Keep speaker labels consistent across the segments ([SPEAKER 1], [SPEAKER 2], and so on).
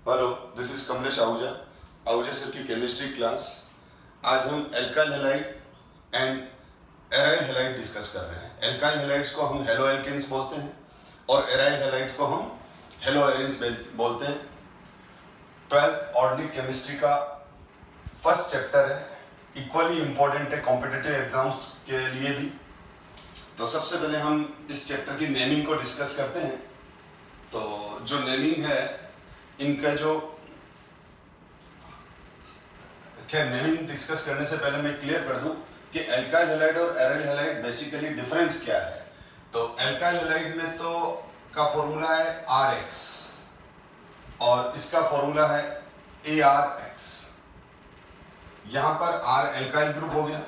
[SPEAKER 1] Hello, this is Kamlesh Ahuja sir की chemistry class. आज हम alkyl halide and aryl halide discuss कर रहे हैं। एल्काइल हैलाइड्स को हम हेलो एल्केन्स बोलते हैं और एराइल हैलाइड्स को हम हेलो एरेन्स बोलते हैं। 12th ऑर्गेनिक केमिस्ट्री का फर्स्ट चैप्टर है, इक्वली इम्पोर्टेंट है कॉम्पिटिटिव एग्जाम्स के लिए भी। तो सबसे पहले हम इस चैप्टर की नेमिंग को डिस्कस करते हैं। तो जो नेमिंग है इनका नेमिंग डिस्कस करने से पहले मैं क्लियर कर दूं कि एल्काइल हैलाइड और एराइल हैलाइड बेसिकली डिफरेंस क्या है। तो एल्काइल हैलाइड में तो का फॉर्मूला है RX और इसका फॉर्मूला है ARX। यहां पर R एल्काइल ग्रुप हो गया,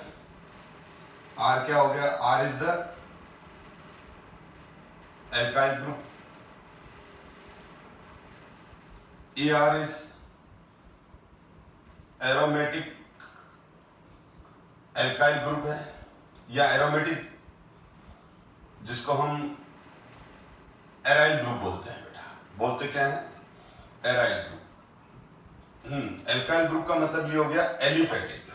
[SPEAKER 1] R क्या हो गया, R is the alkyl group, AR is aromatic alkyl group है, या एरोमेटिक जिसको हम एराइल ग्रुप बोलते हैं। बेटा बोलते क्या है, एराइल ग्रुप। एल्काइल ग्रुप का मतलब ये हो गया एलिफेटिक,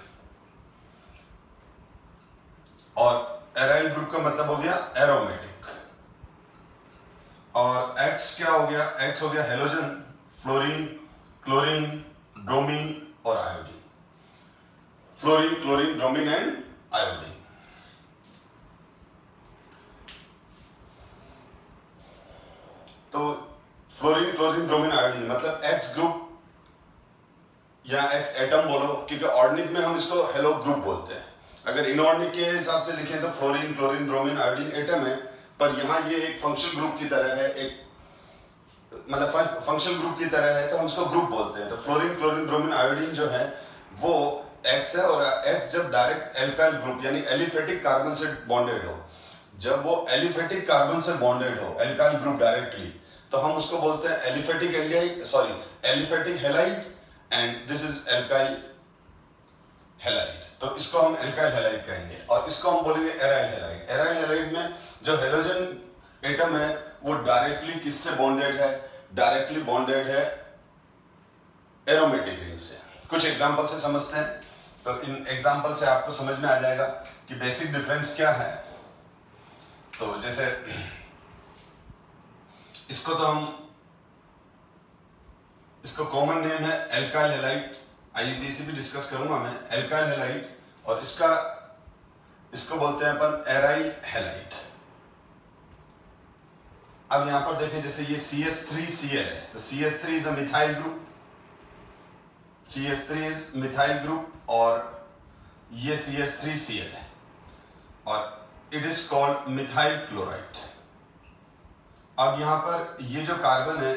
[SPEAKER 1] और एराइल ग्रुप का मतलब हो गया एरोमेटिक। और X क्या हो गया, X हो गया हेलोजन, फ्लोरीन, क्लोरीन, ब्रोमीन और iodine. Fluorine, chlorine, bromine and iodine. तो फ्लोरीन, क्लोरीन, ब्रोमीन, आयोडीन मतलब X ग्रुप या X एटम बोलो, क्योंकि ऑर्गेनिक में हम इसको हेलो ग्रुप बोलते हैं। अगर इनऑर्गेनिक के हिसाब से लिखें तो fluorine, chlorine, bromine, iodine atom है, पर यहाँ ये एक फंक्शनल ग्रुप की तरह है, एक मतलब फंक्शनल ग्रुप की तरह है, तो हम इसको ग्रुप बोलते हैं। तो फ्लोरीन, क्लोरीन, ब्रोमीन, आयोडीन जो है वो X है, और X जब डायरेक्ट एल्काइल ग्रुप यानी एलिफेटिक कार्बन से बॉन्डेड हो, जब वो एलिफेटिक कार्बन से बॉन्डेड हो एल्काइल ग्रुप डायरेक्टली, तो हम उसको बोलते हैं aliphatic aliphatic halide, and this is alkyl halide. तो इसको हम एल्काइल हैलाइड कहेंगे, और इसको हम बोलेंगे एराइल हैलाइड। एराइल हैलाइड में जो हेलोजन एटम है वो डायरेक्टली किससे बॉन्डेड है, डायरेक्टली बॉन्डेड है एरोमेटिक रिंग से। कुछ एग्जांपल से समझते हैं, तो इन एग्जांपल से आपको समझ में आ जाएगा कि बेसिक डिफरेंस क्या है। तो जैसे इसको कॉमन नेम है एल्काइल हैलाइड, आईयूपीएसी भी डिस्कस करूंगा मैं, एल्काइल हैलाइड, और इसको बोलते हैं अपन एराइल हैलाइड। अब यहां पर देखें, जैसे ये CH3Cl है, तो CH3 is a methyl group, CH3 is methyl group, और ये CH3Cl है, और it is called methyl chloride. अब यहां पर ये जो कार्बन है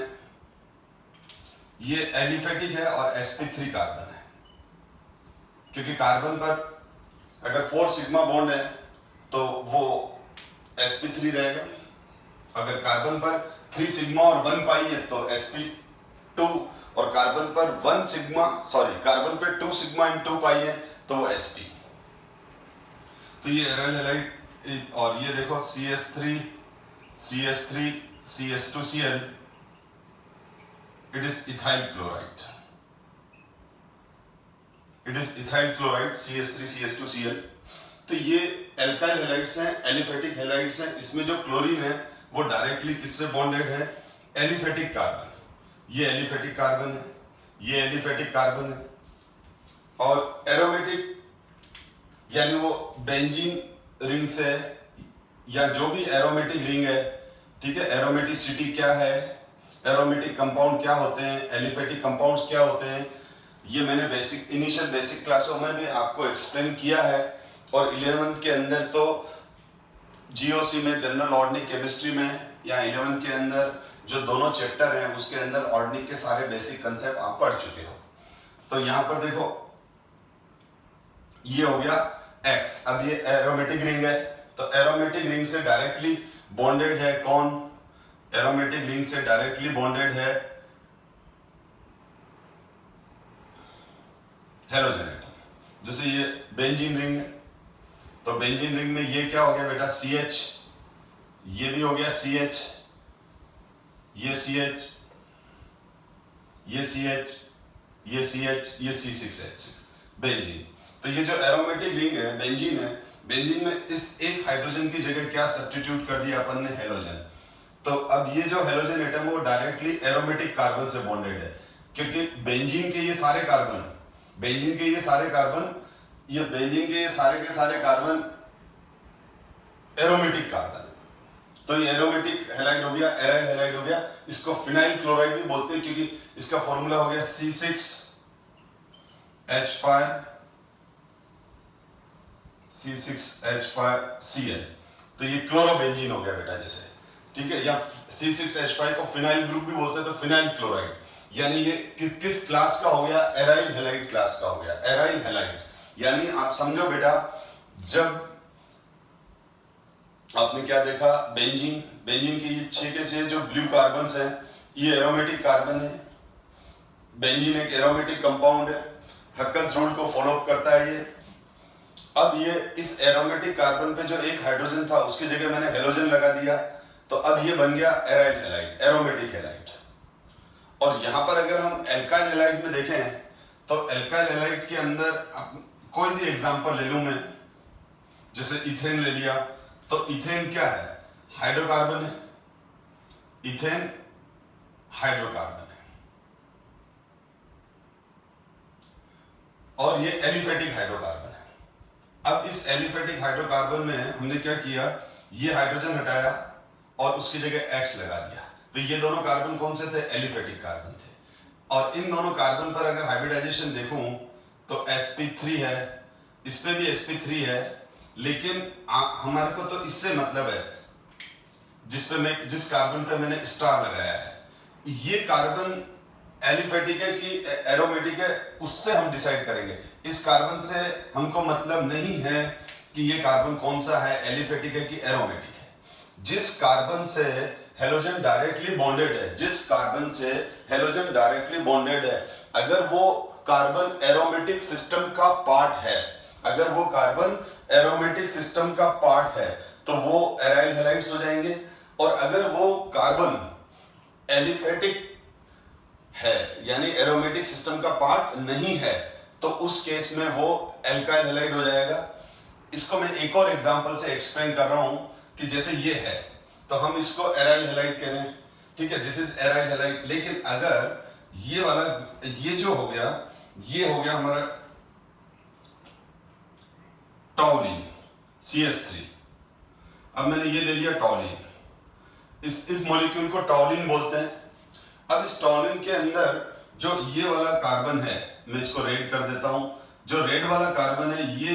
[SPEAKER 1] ये एलिफेटिक है और sp3 कार्बन है, क्योंकि कार्बन पर अगर 4 सिग्मा बॉन्ड है तो वो sp3 रहेगा, अगर कार्बन पर 3 सिग्मा और 1 पाई है तो sp2, और कार्बन पर 2 सिग्मा एंड 2 पाई है तो वो sp। तो ये एराइल हैलाइड, और ये देखो CH3 CH2Cl, it is ethyl chloride, CH3 CH2Cl। तो ये एल्काइल हैलाइड्स हैं, एलिफेटिक हैलाइड्स हैं। इसमें जो क्लोरीन है वो डायरेक्टली किससे बॉन्डेड है, एलिफेटिक कार्बन। ये एलिफेटिक कार्बन है, ये एलिफेटिक कार्बन है, और एरोमेटिक यानी वो बेंजीन रिंग से, या जो भी एरोमेटिक रिंग है, ठीक है। एरोमेटिसिटी क्या है, एरोमेटिक कंपाउंड क्या होते हैं, एलिफेटिक कंपाउंड्स क्या होते हैं, ये मैंने इनिशियल बेसिक क्लासों में भी आपको एक्सप्लेन किया है। और 11th के अंदर तो GOC में, जनरल ऑर्गेनिक केमिस्ट्री में, या 11th के अंदर जो दोनों चैप्टर हैं उसके अंदर ऑर्गेनिक के सारे बेसिक कंसेप्ट आप पढ़ चुके हो। तो यहां पर देखो ये हो गया X। अब ये एरोमेटिक रिंग है, तो एरोमेटिक रिंग से डायरेक्टली बॉन्डेड है कौन, एरोमेटिक रिंग से डायरेक्टली बॉन्डेड है हेलोजन एटम। जैसे ये बेंजीन रिंग है, तो बेंजीन रिंग में ये क्या हो गया बेटा, CH, ये भी हो गया CH, ये CH, ये CH, ये CH, ये C6H6 बेंजीन। तो ये जो एरोमेटिक रिंग है बेंजीन है, बेंजीन में इस एक हाइड्रोजन की जगह क्या सब्स्टिट्यूट कर दिया अपन ने, हेलोजन। तो अब ये जो हेलोजन एटम है वो डायरेक्टली एरोमेटिक कार्बन से बॉन्डेड है, क्योंकि बेंजीन के ये सारे कार्बन, बेंजीन के ये सारे कार्बन, ये बेंजीन के ये सारे के सारे कार्बन एरोमेटिक कार्बन। तो ये एरोमेटिक हैलाइड हो गया, एराइल हैलाइड हो गया। इसको फिनाइल क्लोराइड भी बोलते हैं, क्योंकि इसका फॉर्मूला हो गया C6H5Cl। तो ये क्लोरोबेंजीन हो गया बेटा जैसे, ठीक है। या C6H5 को फिनाइल ग्रुप भी बोलते हैं, तो फिनाइल क्लोराइड, यानी ये किस क्लास का हो गया, एराइल हैलाइड क्लास का हो गया, एराइल हैलाइड। यानी आप समझो बेटा, जब आपने क्या देखा, बेंजीन, बेंजीन के ये 6 के 6 जो ब्लू कार्बन्स हैं ये एरोमेटिक कार्बन है। बेंजीन एक एरोमेटिक कंपाउंड है, हक्कल्स रूल को फॉलो करता है ये। अब ये इस एरोमेटिक कार्बन पे जो एक हाइड्रोजन था उसकी जगह मैंने हेलोजन लगा दिया, तो अब ये बन गया एराइल हैलाइड, एरोमेटिक हैलाइड। और यहां पर अगर हम एल्काइल हैलाइड में देखें तो एल्काइल हैलाइड के अंदर कोई भी एग्जांपल ले लूं मैं, जैसे इथेन ले लिया, तो इथेन क्या है, हाइड्रोकार्बन है, इथेन हाइड्रोकार्बन है, और ये एलिफेटिक हाइड्रोकार्बन है। अब इस एलिफेटिक हाइड्रोकार्बन में हमने क्या किया, ये हाइड्रोजन हटाया और उसकी जगह X लगा दिया, तो ये दोनों कार्बन कौन से थे, एलिफेटिक कार्बन थे। और इन दोनों कार्बन पर अगर हाइब्रिडाइजेशन देखूं तो sp3 है, इस पे भी sp3 है, लेकिन हमारे को तो इससे मतलब है जिस कार्बन पे मैंने स्टार लगाया है, ये कार्बन एलिफेटिक है कि एरोमेटिक है, उससे हम डिसाइड करेंगे। इस कार्बन से हमको मतलब नहीं है कि ये कार्बन कौन सा है, एलिफेटिक है कि एरोमेटिक है। जिस कार्बन से हेलोजन डायरेक्टली बॉन्डेड है, जिस कार्बन से हेलोजन डायरेक्टली बॉन्डेड है, अगर वो कार्बन एरोमेटिक सिस्टम का पार्ट है, अगर वो कार्बन एरोमेटिक सिस्टम का पार्ट है, तो वो एराइल हैलाइड्स हो जाएंगे। और अगर वो कार्बन एलिफेटिक है, यानी एरोमेटिक सिस्टम का पार्ट नहीं है, तो उस केस में वो एल्काइल हैलाइड हो जाएगा। इसको मैं एक और एग्जांपल से एक्सप्लेन कर रहा हूं कि जैसे ये है तो हम इसको एराइल हैलाइड कह रहे हैं, ठीक है, दिस इज एराइल हैलाइड। लेकिन अगर ये वाला, ये जो हो गया, ये हो गया हमारा टॉलिन CH3। अब मैंने ये ले लिया टॉलिन, इस मॉलिक्यूल को टॉलिन बोलते हैं। अब इस टॉलिन के अंदर जो ये वाला कार्बन है, मैं इसको रेड कर देता हूं, जो रेड वाला कार्बन है ये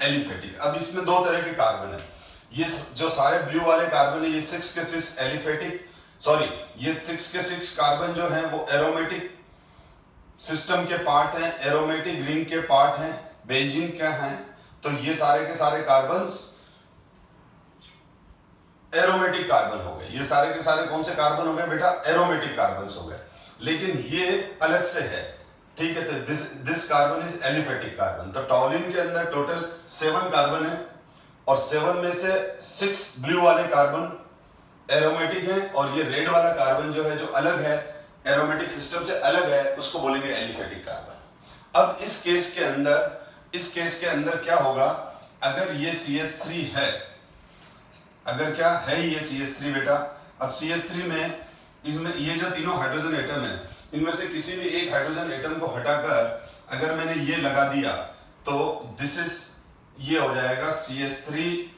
[SPEAKER 1] एलिफेटिक। अब इसमें दो तरह के कार्बन है, ये जो सारे ब्लू वाले कार्बन है ये 6 के 6 एलिफेटिक, सॉरी ये 6 के 6 कार्बन जो है वो एरोमेटिक सिस्टम के पार्ट हैं, एरोमेटिक रिंग के पार्ट हैं, बेंजीन क्या है, तो ये सारे के सारे कार्बन्स एरोमेटिक कार्बन हो गए। ये सारे के सारे कौन से कार्बन हो गए बेटा, एरोमेटिक कार्बन्स हो गए। लेकिन ये अलग से है, ठीक है, तो this carbon is aliphatic carbon. तो टॉलिन के अंदर टोटल 7 कार्बन है, और 7 में से 6 ब्लू वाले कार्बन एरोमेटिक हैं, और ये रेड वाला कार्बन जो है, जो अलग है, एरोमेटिक सिस्टम से अलग है, उसको बोलेंगे एलिफेटिक कार्बन। अब इस केस के अंदर क्या होगा, अगर ये CH3 है, अगर क्या है ये CH3 बेटा, अब CH3 में इसमें ये जो तीनों हाइड्रोजन एटम है, इनमें से किसी भी एक हाइड्रोजन एटम को हटाकर अगर मैंने ये लगा दिया, तो दिस इज, ये हो जाएगा CH3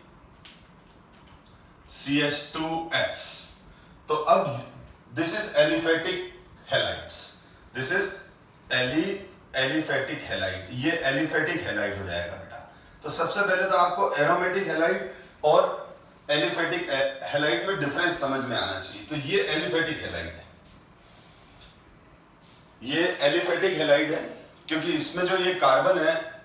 [SPEAKER 1] CH2X। तो अब this is aliphatic halides, this is aliphatic halide, ये एलिफेटिक हैलाइड हो जाएगा बेटा। तो सबसे पहले तो आपको एरोमेटिक हैलाइड और एलिफेटिक हैलाइड में डिफरेंस समझ में आना चाहिए। तो ये एलिफेटिक हैलाइड है, ये एलिफेटिक हैलाइड है, क्योंकि इसमें जो ये कार्बन है,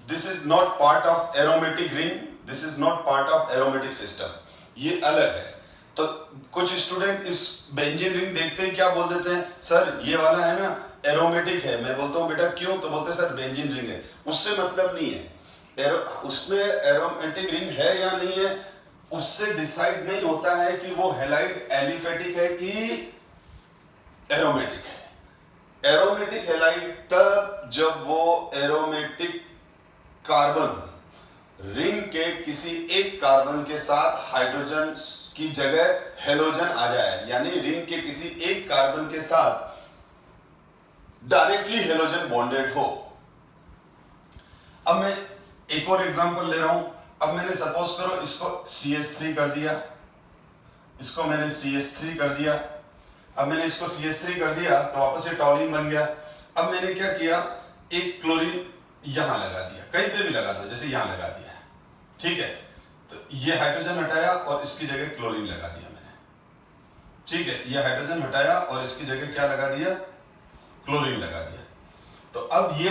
[SPEAKER 1] this is not part of aromatic ring, this is not part of aromatic system, ये अलग है। तो कुछ स्टूडेंट इस बेंजीन रिंग देखते ही क्या बोल देते हैं, सर ये वाला है ना एरोमेटिक है। मैं बोलता हूं बेटा क्यों, तो बोलते हैं सर बेंजीन रिंग है। उससे मतलब नहीं है, उसमें एरोमेटिक रिंग है या नहीं है, उससे डिसाइड नहीं होता है कि वो हैलाइड एलिफेटिक है कि एरोमेटिक है। एरोमेटिक हैलाइड तब जब वो एरोमेटिक कार्बन रिंग के किसी एक कार्बन के साथ हाइड्रोजन की जगह हेलोजन आ जाए, यानी रिंग के किसी एक कार्बन के साथ डायरेक्टली हेलोजन बॉन्डेड हो। अब मैं एक और एग्जांपल ले रहा हूं। अब मैंने सपोज करो इसको CH3 कर दिया, इसको मैंने CH3 कर दिया। अब मैंने इसको CH3 कर दिया तो वापस ये टॉलिन बन गया। अब मैंने क्या किया, एक क्लोरीन यहां लगा दिया, कहीं पे भी लगा दो, जैसे यहां लगा दिया, ठीक है। तो ये हाइड्रोजन हटाया और इसकी जगह क्लोरीन लगा दिया मैंने, ठीक है। ये हाइड्रोजन हटाया और इसकी जगह क्या लगा दिया, क्लोरीन लगा दिया। तो अब ये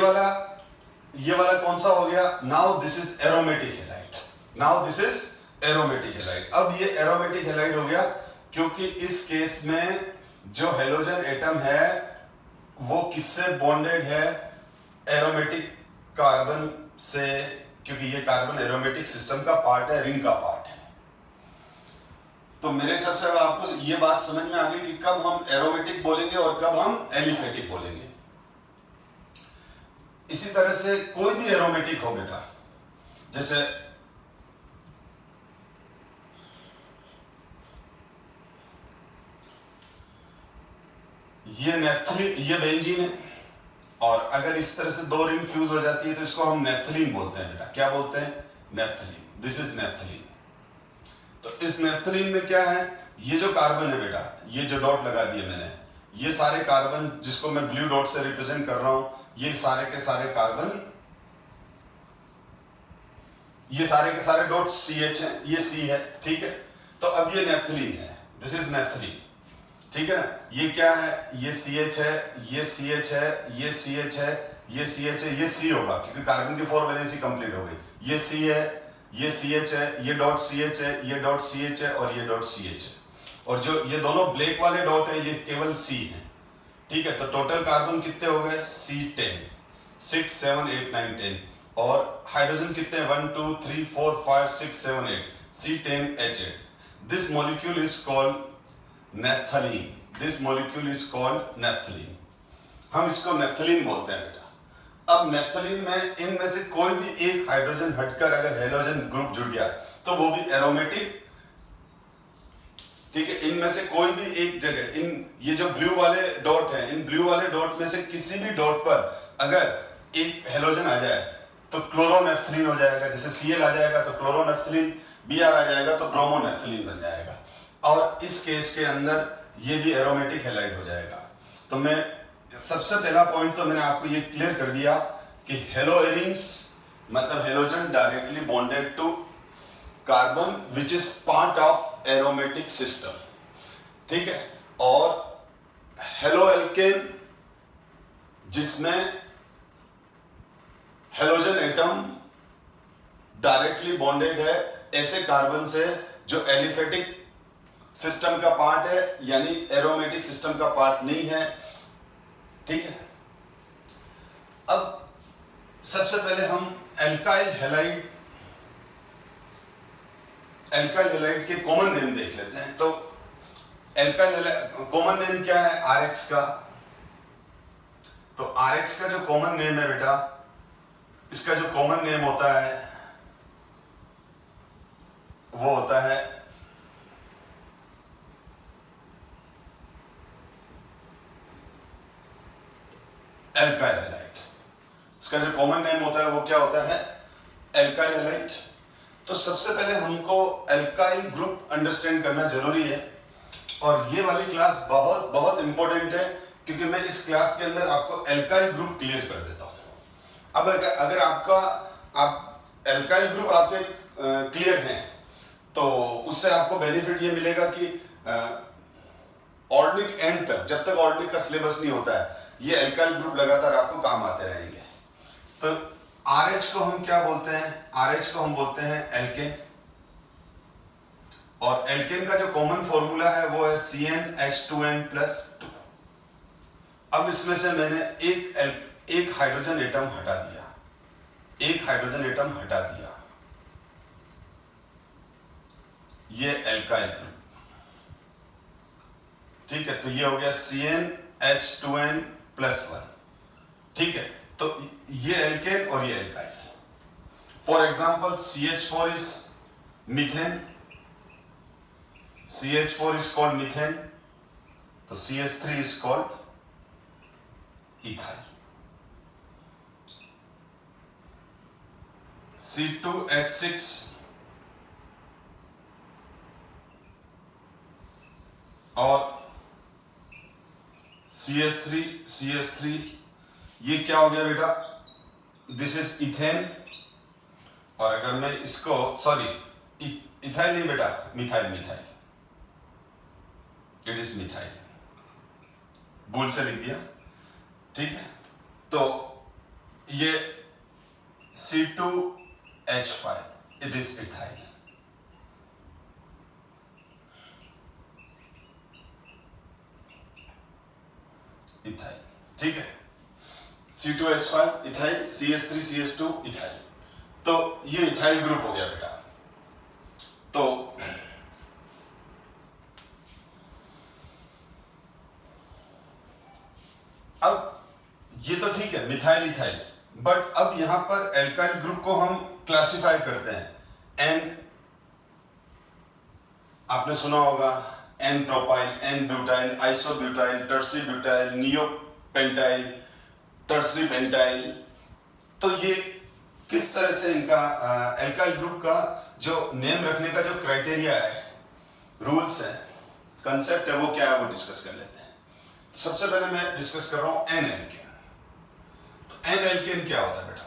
[SPEAKER 1] वाला कौन सा हो गया, now this is aromatic halide, now this is aromatic halide. अब ये एरोमेटिक हैलाइड हो गया क्योंकि इस केस में जो हेलोजन एटम है वो किससे बॉन्डेड है, एरोमेटिक कार्बन से, क्योंकि ये कार्बन एरोमेटिक सिस्टम का पार्ट है, रिंग का पार्ट है। तो मेरे हिसाब से आपको ये बात समझ में आ गई कि कब हम एरोमेटिक बोलेंगे और कब हम एलिफेटिक बोलेंगे। इसी तरह से कोई भी एरोमेटिक हो बेटा, जैसे ये नेफ्थलीन, ये बेंजीन है, और अगर इस तरह से दो रिंग फ्यूज हो जाती है तो इसको हम नेफ्थलीन बोलते हैं बेटा। क्या बोलते हैं, नेफ्थलीन। This is naphthalene. तो इस नेफ्थलीन में क्या है, ये जो कार्बन है बेटा, ये जो डॉट लगा दिए मैंने, ये सारे कार्बन जिसको मैं ब्लू डॉट से रिप्रेजेंट कर रहा हूं, ये सारे के सारे कार्बन, ये सारे के सारे डॉट CH है, ये C है, ठीक है। तो अब ये नेफ्थलीन है, दिस इज नेफ्थलीन, ठीक है ना। ये क्या है, ये CH है, ये CH है, ये CH है, ये CH है, ये C होगा क्योंकि कार्बन की 4 वैलेंसी कंप्लीट हो गई। ये C है, ये CH है, ये डॉट CH है, ये डॉट CH है और ये डॉट CH है। और जो ये दोनों ब्लैक वाले डॉट है ये केवल C है, ठीक है। तो टोटल कार्बन कितने हो गए, C10, 6 7 8 9 10, और हाइड्रोजन कितने हैं, 1 2 3 4 5 6 7 8, C10H8। This molecule is called naphthalene, this molecule is called naphthalene. हम इसको नेफ्थलीन बोलते हैं बेटा। अब नेफ्थलीन में इनमें से कोई भी एक हाइड्रोजन हटकर अगर हेलोजन ग्रुप जुड़ गया तो वो भी एरोमेटिक, ठीक है। इनमें से कोई भी एक जगह, ये जो ब्लू वाले डॉट है, इन ब्लू वाले डॉट में से किसी भी डॉट पर अगर एक हेलोजन आ जाए तो क्लोरोनेफ्थलीन हो जाएगा। जैसे Cl आ जाएगा तो क्लोरोनेफ्थलीन, Br आ जाएगा तो ब्रोमोनेफ्थलीन बन जाएगा। और इस केस के अंदर ये भी एरोमेटिक हैलाइड हो जाएगा। तो मैं सबसे पहला पॉइंट तो मैंने आपको ये क्लियर कर दिया कि हेलोएरिन्स मतलब halogen directly bonded to carbon which is part of aromatic system, ठीक है। और हेलोएल्केन जिसमें हेलोजन एटम डायरेक्टली बॉन्डेड है ऐसे कार्बन से जो एलिफेटिक सिस्टम का पार्ट है, यानी एरोमेटिक सिस्टम का पार्ट नहीं है, ठीक है। अब सबसे पहले हम एल्काइल हैलाइड के कॉमन नेम देख लेते हैं। तो एल्काइल हैलाइड कॉमन नेम क्या है, RX का। तो RX का जो कॉमन नेम है बेटा, इसका जो कॉमन नेम होता है वो होता है एल्काइल हैलाइड। इसका जो कॉमन नेम होता है वो क्या होता है, एल्काइल हैलाइड। तो सबसे पहले हमको एल्काइल ग्रुप अंडरस्टैंड करना जरूरी है, और ये वाली क्लास बहुत बहुत इंपॉर्टेंट है क्योंकि मैं इस क्लास के अंदर आपको एल्काइल ग्रुप क्लियर कर देता हूं। अब अगर आप एल्काइल ग्रुप आपके क्लियर हैं तो उससे आपको बेनिफिट ये मिलेगा कि ऑर्गेनिक एंड तक, जब तक ऑर्गेनिक का सिलेबस नहीं होता है, ये एल्काइल ग्रुप लगातार आपको काम आते रहेंगे। तो RH को हम क्या बोलते हैं, RH को हम बोलते हैं एल्केन, और एल्केन का जो कॉमन फॉर्मूला है वो है CnH2n+2। अब इसमें से मैंने एक हाइड्रोजन एटम हटा दिया, एक हाइड्रोजन एटम हटा दिया, ये एल्काइल ग्रुप, ठीक है। तो ये हो गया CnH2n +1। ठीक है, तो ये एल्केन और ये alkyl. For example CH4 is methane, CH4 is called methane, तो CH3 is called ethyl। C2H6 और CH3 ये क्या हो गया बेटा? This is ethane. और अगर मैं इसको इथाइल नहीं बेटा, मिथाइल, इट इज मिथाइल, भूल से लिख दिया। ठीक है, तो ये C2H5 इट इज इथाइल। ठीक है, C2H5 ethyl, CH3 CH2 ethyl. तो ये इथाइल ग्रुप हो गया बेटा। तो अब ये तो ठीक है, मिथाइल इथाइल, बट अब यहां पर एल्काइल ग्रुप को हम क्लासिफाई करते हैं। एन, आपने सुना होगा n propyl, n butyl, isobutyl, tertiary butyl, neopentyl, tertiary pentyl. तो ये किस तरह से इनका एल्काइल ग्रुप का जो नेम रखने का जो क्राइटेरिया है, रूल्स है, कंसेप्ट है, वो क्या है वो डिस्कस कर लेते हैं। तो सबसे पहले मैं डिस्कस कर रहा हूं एन एल्केन। तो एन एल्केन क्या होता है बेटा?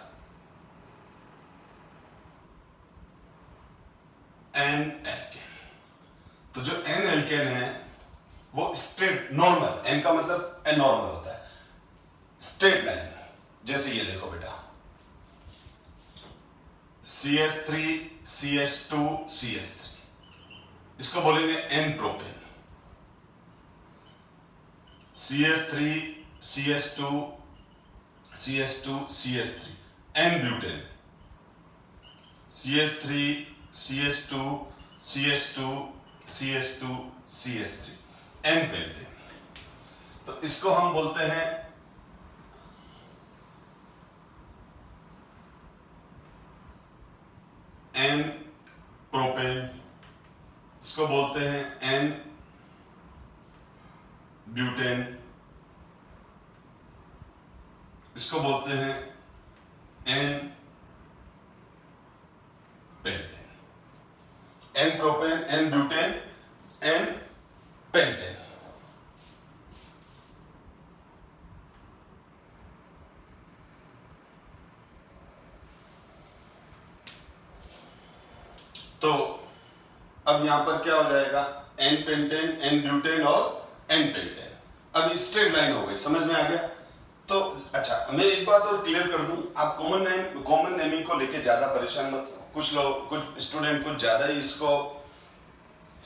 [SPEAKER 1] एन एल्केन, तो जो एन एल्केन है वो स्ट्रेट नॉर्मल, एन का मतलब एनॉर्मल होता है, स्ट्रेट लाइन। जैसे ये देखो बेटा, CH3 CH2 CH3, इसको बोलेंगे n propane. CH3 CH2 CH2 CH3 n butane. CH3 CH2 CH2 CH2 CH3 n pentane. तो इसको हम बोलते हैं एन प्रोपेन, इसको बोलते हैं एन ब्यूटेन, इसको बोलते हैं n pentane. N propane, n butane, n pentane. तो अब यहां पर क्या हो जाएगा? एन पेंटेन, एन ब्यूटेन और एन पेंटेन। अब स्ट्रेट लाइन हो गई, समझ में आ गया? तो अच्छा, मैं एक बात और क्लियर कर दूं, आप कॉमन नेमिंग को लेके ज्यादा परेशान मत। कुछ लोग, कुछ स्टूडेंट कुछ ज्यादा ही इसको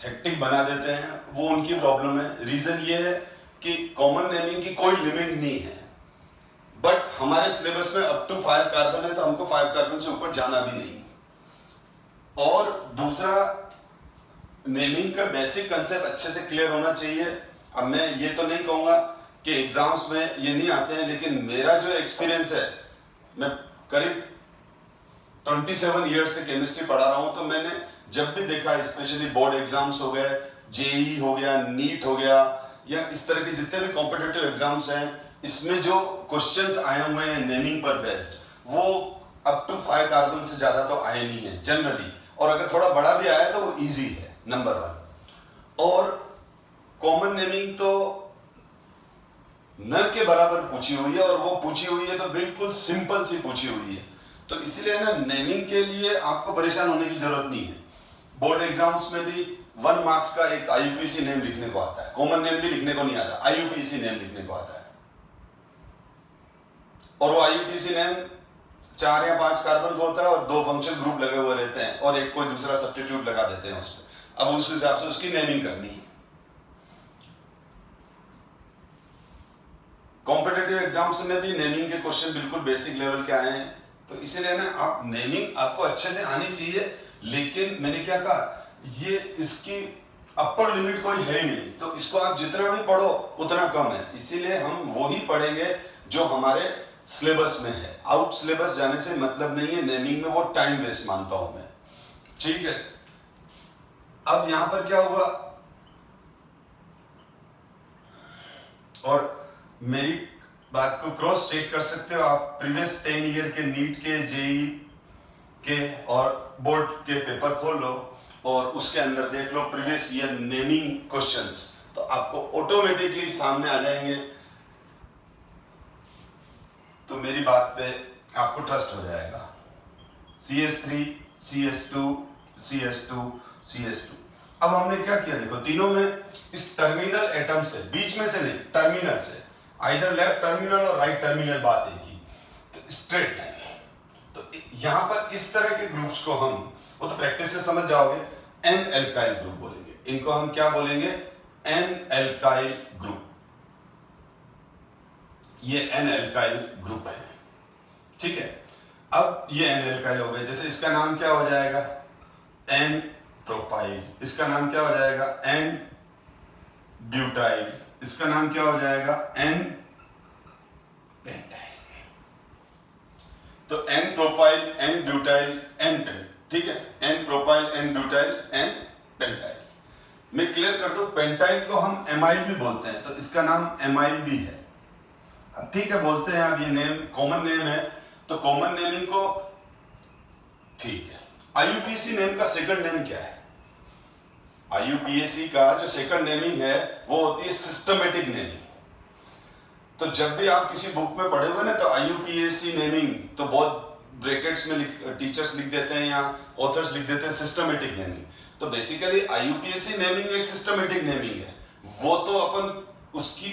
[SPEAKER 1] हेक्टिक बना देते हैं, वो उनकी प्रॉब्लम है। रीजन ये है कि कॉमन नेमिंग की कोई लिमिट नहीं है, बट हमारे सिलेबस में अप टू 5 कार्बन है, तो हमको 5 कार्बन से ऊपर जाना भी नहीं। और दूसरा, नेमिंग का बेसिक कंसेप्ट अच्छे से क्लियर होना चाहिए। अब मैं ये तो नहीं कहूंगा कि एग्जाम्स में ये नहीं आते हैं, लेकिन मेरा जो एक्सपीरियंस है, मैं करीब 27 ईयर्स से केमिस्ट्री पढ़ा रहा हूं, तो मैंने जब भी देखा, स्पेशली बोर्ड एग्जाम्स हो गए, जेई हो गया, नीट हो गया, या इस तरह के जितने भी कॉम्पिटिटिव एग्जाम्स हैं, इसमें जो क्वेश्चंस आए हुए हैं नेमिंग पर बेस्ड, वो अप टू 5 कार्बन से ज्यादा तो आए नहीं है जनरली, और अगर थोड़ा बड़ा भी आया तो वो इजी है, नंबर 1। और कॉमन नेमिंग तो न के बराबर पूछी हुई है, और वो पूछी हुई है तो बिल्कुल सिंपल सी पूछी हुई है। तो इसलिए ना, नेमिंग के लिए आपको परेशान होने की जरूरत नहीं है। बोर्ड एग्जाम्स में भी 1 मार्क्स का एक IUPAC नेम लिखने को आता है, कॉमन नेम भी लिखने को नहीं आता, IUPAC नेम लिखने को आता है। और वो IUPAC नेम 4 या 5 कार्बन का होता है, और 2 फंक्शन ग्रुप लगे हुए रहते हैं, और एक कोई दूसरा सब्स्टिट्यूट लगा देते हैं उसमें। अब उस हिसाब से उसकी नेमिंग करनी है। कॉम्पिटिटिव एग्जाम्स में भी नेमिंग के क्वेश्चन बिल्कुल बेसिक लेवल के आए हैं, तो इसीलिए ना, आप नेमिंग आपको अच्छे से आनी चाहिए। लेकिन मैंने क्या कहा, ये इसकी अपर लिमिट कोई है ही नहीं, तो इसको आप जितना भी पढ़ो उतना कम है, इसीलिए हम वो ही पढ़ेंगे जो हमारे सिलेबस में है। आउट सिलेबस जाने से मतलब नहीं है, नेमिंग में वो टाइम वेस्ट मानता हूं मैं, ठीक है। अब यहां पर क्या हुआ, और मेरी बात को क्रॉस चेक कर सकते हो आप, प्रीवियस 10 ईयर के नीट के, जेई के और बोर्ड के पेपर खोल लो और उसके अंदर देख लो प्रीवियस ईयर नेमिंग क्वेश्चंस, तो आपको ऑटोमेटिकली सामने आ जाएंगे। तो मेरी बात पे आपको ट्रस्ट हो जाएगा। CS3, CS2, CS2, CS2। अब हमने क्या किया, देखो तीनों में इस टर्मिनल एटम से, बीच में से नहीं, टर्मिनल से, आइदर लेफ्ट टर्मिनल और राइट टर्मिनल, बात एक ही, तो स्ट्रेट लाइन। तो यहां पर इस तरह के ग्रुप्स को हम, वो तो प्रैक्टिस से समझ जाओगे, एन एल्काइल ग्रुप बोलेंगे। इनको हम क्या बोलेंगे, एन एल्काइल ग्रुप। ये एन एल्काइल ग्रुप है, ठीक है। अब ये एन एल्काइल हो गए, जैसे इसका नाम क्या हो जाएगा, एन प्रोपाइल, इसका नाम क्या हो जाएगा, एन ब्यूटाइल, इसका नाम क्या हो जाएगा, एन पेंटाइल। तो n propyl, n butyl, n pentyl, ठीक है, n propyl, n butyl, n pentyl. मैं क्लियर कर दूं, पेंटाइल को हम एमाइल भी बोलते हैं, तो इसका नाम एमाइल भी है। अब ठीक है, बोलते हैं, अब ये नेम कॉमन नेम है, तो कॉमन नेमिंग को ठीक है। IUPAC नेम का सेकंड नेम क्या है, IUPAC का जो सेकंड नेमिंग है वो होती है सिस्टमेटिक नेमिंग। तो जब भी आप किसी बुक में पढ़े हुए ना, तो IUPAC नेमिंग तो बहुत ब्रैकेट्स में टीचर्स लिख देते हैं या ऑथर्स लिख देते हैं सिस्टमेटिक नेमिंग। तो बेसिकली IUPAC नेमिंग एक सिस्टमेटिक नेमिंग है। वो तो अपन उसकी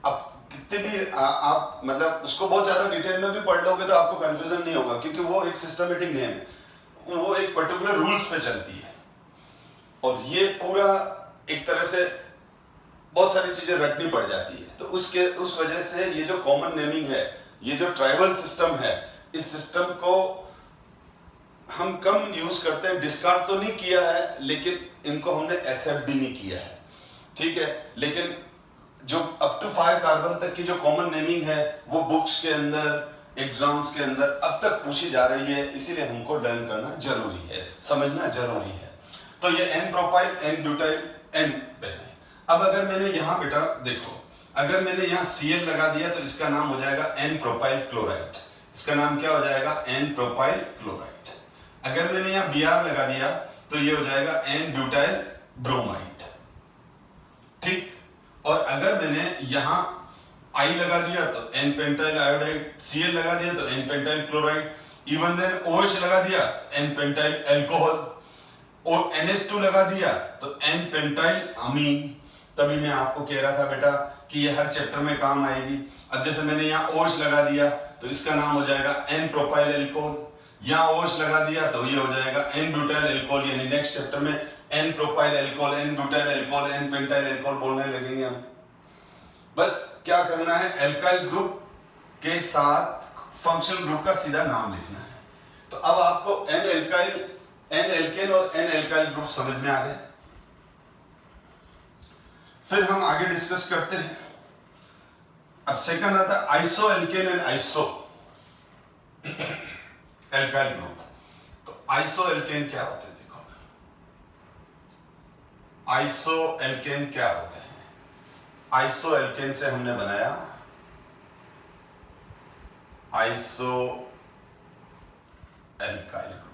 [SPEAKER 1] अब कितने भी आप मतलब उसको बहुत ज्यादा डिटेल में भी पढ़ लोगे तो आपको कंफ्यूजन नहीं होगा, क्योंकि वो एक सिस्टमेटिक नेम है, वो एक पर्टिकुलर रूल्स पे चलती है। और ये पूरा एक तरह से बहुत सारी चीजें रटनी पड़ जाती है, तो उस वजह से ये जो कॉमन नेमिंग है, ये जो ट्राइबल सिस्टम है, इस सिस्टम को हम कम यूज करते हैं। डिस्कार्ड तो नहीं किया है, लेकिन इनको हमने एक्सेप्ट भी नहीं किया है, ठीक है। लेकिन जो अप टू 5 कार्बन तक की जो कॉमन नेमिंग है वो बुक्स के अंदर, एग्जाम्स के अंदर अब तक पूछी जा रही है, इसीलिए हमको लर्न करना जरूरी है, समझना जरूरी है। तो ये n propyl, n butyl, n pentyl. अब अगर मैंने यहाँ बेटा देखो, अगर मैंने यहाँ Cl लगा दिया तो इसका नाम हो जाएगा एन प्रोपाइल क्लोराइड, इसका नाम क्या हो जाएगा, एन प्रोपाइल क्लोराइड। अगर मैंने यहाँ Br लगा दिया तो ये हो जाएगा एन ब्यूटाइल ब्रोमाइड, ठीक। और अगर मैंने यहाँ I लगा दिया तो एन पेंटाइल आयोडाइड, Cl लगा दिया तो n pentyl chloride, even then OH लगा दिया एन पेंटाइल अल्कोहल, और NH2 लगा दिया तो एन पेंटाइल अमीन। तभी मैं आपको कह रहा था बेटा कि ये हर चैप्टर में काम आएगी। अब जैसे मैंने यहाँ OH लगा दिया तो इसका नाम हो जाएगा एन प्रोपाइल अल्कोहल, यहाँ OH लगा दिया तो ये हो जाएगा एन ब्यूटाइल अल्कोहल, यानी नेक्स्ट चैप्टर में n propyl alcohol, n butyl alcohol, n pentyl alcohol बोलने लगेंगे हम। बस क्या करना है, एल्काइल ग्रुप के साथ फंक्शनल ग्रुप का सीधा नाम लिखना है। तो अब आपको एन एल्काइल, एन एल्केन और एन एल्काइल ग्रुप समझ में आ गए। फिर हम आगे डिस्कस करते हैं। अब सेकंड आता है iso alkene and iso alkyl group. तो आइसो एल्केन क्या होते हैं, देखो आइसो एल्केन क्या होते हैं। आइसो एल्केन से हमने बनाया iso alkyl group,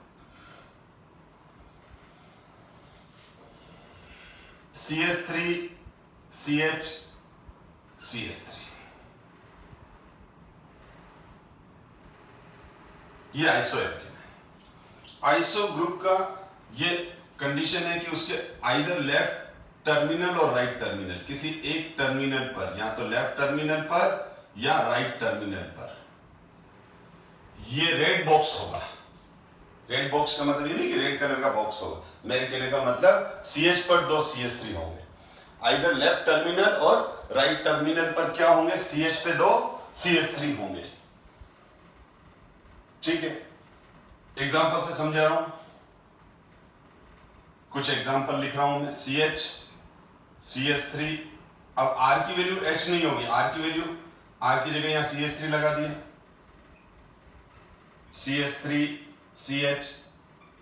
[SPEAKER 1] CH3 CH CH3, ये आइसो एल्केन है। आइसो ग्रुप का ये कंडीशन है कि उसके आइदर लेफ्ट टर्मिनल और राइट टर्मिनल, किसी एक टर्मिनल पर, या तो लेफ्ट टर्मिनल पर या राइट टर्मिनल पर ये रेड बॉक्स होगा। रेड बॉक्स का मतलब ये नहीं कि रेड कलर का बॉक्स होगा, मेरे कहने का मतलब CH पर 2 CH3 होंगे, आइदर लेफ्ट टर्मिनल और राइट टर्मिनल पर क्या होंगे, CH पे 2 CH3 होंगे, ठीक है। एग्जांपल से समझा रहा हूं, कुछ एग्जांपल लिख रहा हूं मैं, CH, CH3। अब R की वैल्यू H नहीं होगी, R की वैल्यू, R की जगह यहां CH3 लगा दिया, CH3, CH,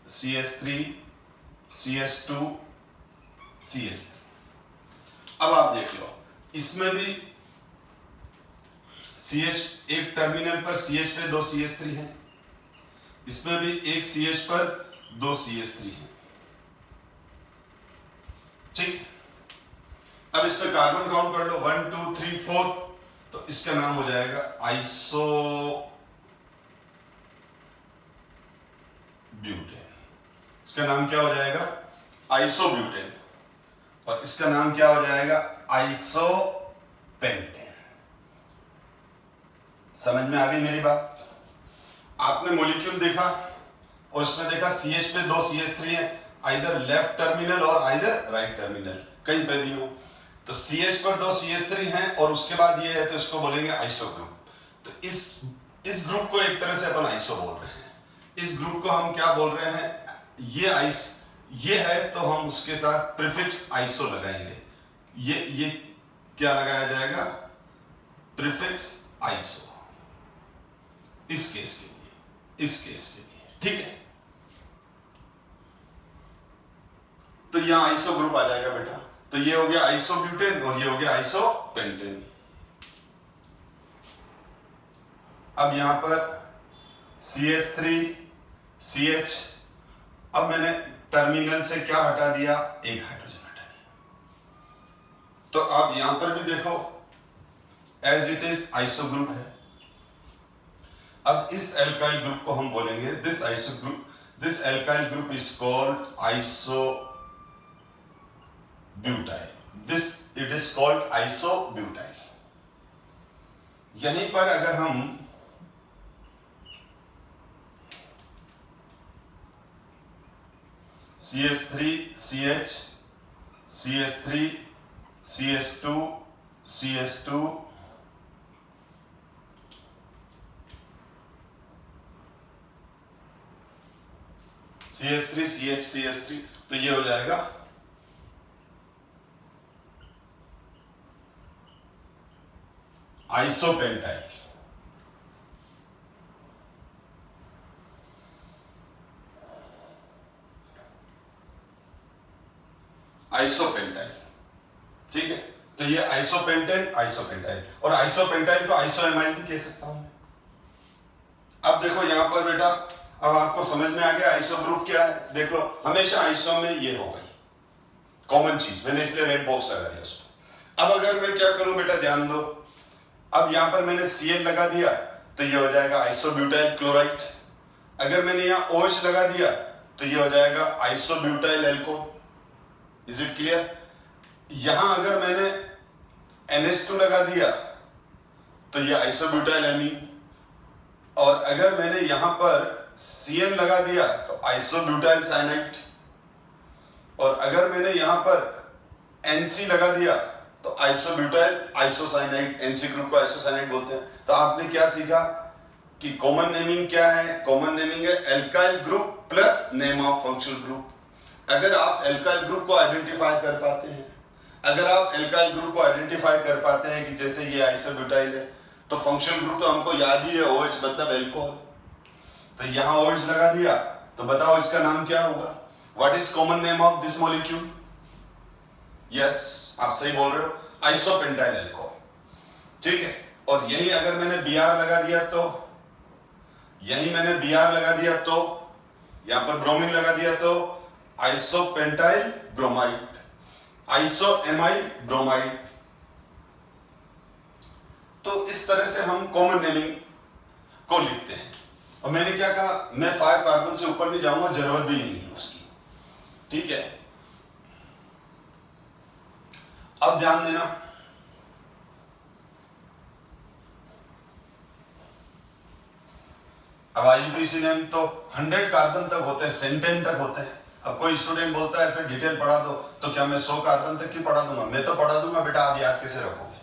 [SPEAKER 1] CH3, CH2, CH3। अब आप देख लो, इसमें भी CH, एक टर्मिनल पर CH पे 2 CH3 हैं, इसमें भी एक CH पर 2 CH3 हैं, ठीक। अब इसमें कार्बन काउंट कर लो, 1 2 3 4, तो इसका नाम हो जाएगा आइसो ब्यूटेन। इसका नाम क्या हो जाएगा? Iso butane. और इसका नाम क्या हो जाएगा? Iso pentane. समझ में आ गई मेरी बात? आपने मॉलिक्यूल देखा और उसमें देखा CH पे 2 CH3 है, आइदर लेफ्ट टर्मिनल और आइदर राइट टर्मिनल, कहीं पे भी हो। तो CH पर 2 CH3 हैं और उसके बाद ये है, तो इसको बोलेंगे आइसो ग्रुप। तो इस ग्रुप को एक तरह से अपन आइसो बोल रहे हैं। इस ग्रुप को हम क्या बोल रहे हैं? ये है, तो हम उसके साथ प्रीफिक्स आइसो लगाएंगे। ये क्या लगाया जाएगा? प्रीफिक्स आइसो, इस केस के लिए, इस केस के लिए, ठीक है। तो यहां आइसो ग्रुप आ जाएगा बेटा। तो ये हो गया आइसो ब्यूटेन और ये हो गया आइसो पेंटेन। अब यहां पर CH3, CH, अब मैंने टर्मिनल से क्या हटा दिया? एक हाइड्रोजन हटा दिया। तो अब यहां पर भी देखो, as it is iso group है। अब इस एल्काइल ग्रुप को हम बोलेंगे this iso group, this alkyl group is called iso butyl. This it is called iso butyl. यहीं पर अगर हम CH3, CH, CH3, CH2, CH2, CH3, CH, CH3, तो ये हो जाएगा आइसोपेंटाइल। आइसोपेंटाइल, ठीक है। तो ये आइसोपेंटेन, आइसोपेंटाइल, और आइसोपेंटाइल को आइसोएमाइड भी कह सकता हूं मैं। अब देखो यहां पर बेटा, अब आपको समझ में आ गया आइसो ग्रुप क्या है। देख लो, हमेशा आइसो में ये हो गई कॉमन चीज, मैंने इसलिए रेड बॉक्स लगा दिया उसको। अब अगर मैं क्या करूं बेटा, ध्यान दो। अब यहां पर मैंने Cl लगा दिया, तो ये हो जाएगा आइसोब्यूटाइल क्लोराइड। अगर मैंने यहां OH लगा दिया, तो ये हो जाएगा isobutyl alcohol. Is it clear? यहां अगर मैंने NH2 लगा दिया, तो ये आइसोब्यूटाइल एमीन। और अगर मैंने यहां पर Cn लगा दिया, तो आइसोब्यूटाइल साइनाइड। और अगर मैंने यहां पर NC लगा दिया, तो आइसोब्यूटाइल आइसोसाइनाइड। NC ग्रुप को आइसोसाइनाइड बोलते हैं। तो आपने क्या सीखा कि कॉमन नेमिंग क्या है? कॉमन नेमिंग है alkyl group plus name of functional group. अगर आप एल्काइल ग्रुप को आइडेंटिफाई कर पाते हैं, अगर आप एल्काइल ग्रुप को आइडेंटिफाई कर पाते हैं कि जैसे ये आइसोब्यूटाइल है, तो फंक्शनल ग्रुप तो हमको याद ही है, OH मतलब एल्कोहल। तो यहां OH लगा दिया, तो बताओ इसका नाम क्या होगा? What is common name of this molecule? Yes, आप सही बोल रहे हो, आइसोपेंटाइल एल्कोहल, ठीक है। और यही अगर मैंने Br लगा दिया, तो यही मैंने Br लगा दिया, तो यहां पर ब्रोमीन लगा दिया, तो आइसोपेंटाइल ब्रोमाइड, आइसोएमाइल ब्रोमाइड। तो इस तरह से हम कॉमन नेमिंग को लिखते हैं। और मैंने क्या कहा, मैं 5 कार्बन से ऊपर नहीं जाऊंगा, जरूरत भी नहीं है उसकी, ठीक है। अब ध्यान देना, अब IUPAC नेम तो 100 कार्बन तक होते हैं, सेंटेन तक होते हैं। अब कोई स्टूडेंट बोलता है सर डिटेल पढ़ा दो, तो क्या मैं 100 कार्बन तक की पढ़ा दूंगा? मैं तो पढ़ा दूंगा बेटा, आप याद कैसे रखोगे?